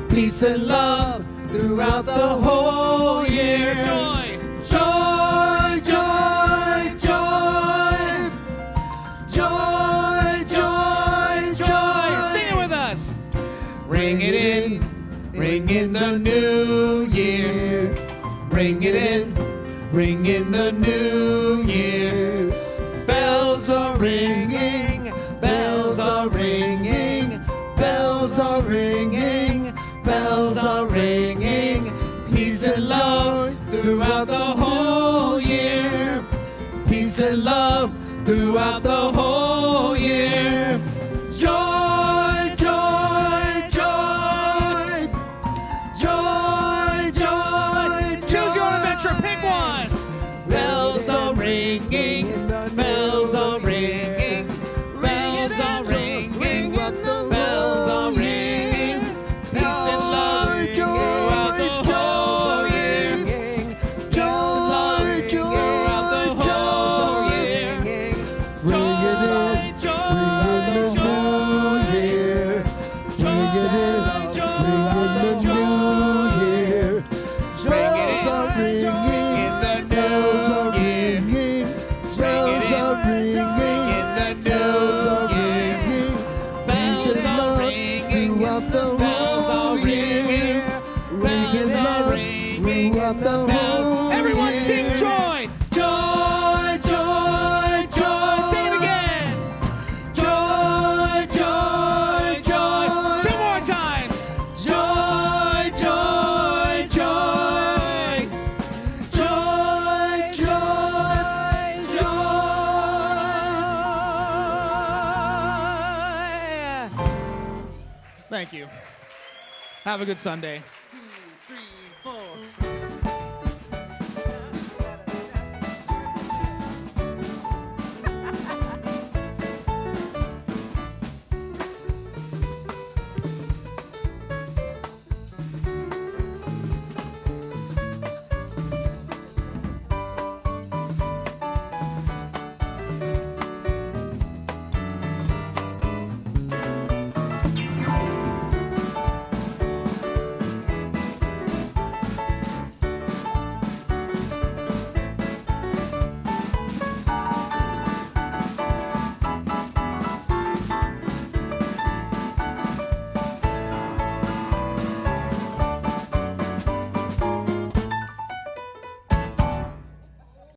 Peace and love throughout the whole year. Joy, joy, joy, joy. Joy, joy, joy. Sing it with us. Ring it in the new year. Ring it in the new year. Bells are ringing, bells are ringing, bells are ringing, bells are ringing. Peace and love throughout the whole year. Peace and love throughout the whole year. Joy, joy, joy, joy, joy. Choose your own adventure, pick one. Bells are ringing, bells are ringing, bells are ringing, bells are ringing. Peace and love throughout the whole year. Peace and love throughout the whole year. Joy, joy, joy. Joy, joy, joy. Bring it in the new year. Bring it in the new year. Bells are ringing, bells are ringing, bells are ringing. Everyone sing joy, joy, joy, joy. Sing it again. Joy, joy, joy. Two more times. Joy, joy, joy. Joy, joy, joy. Thank you. Have a good Sunday.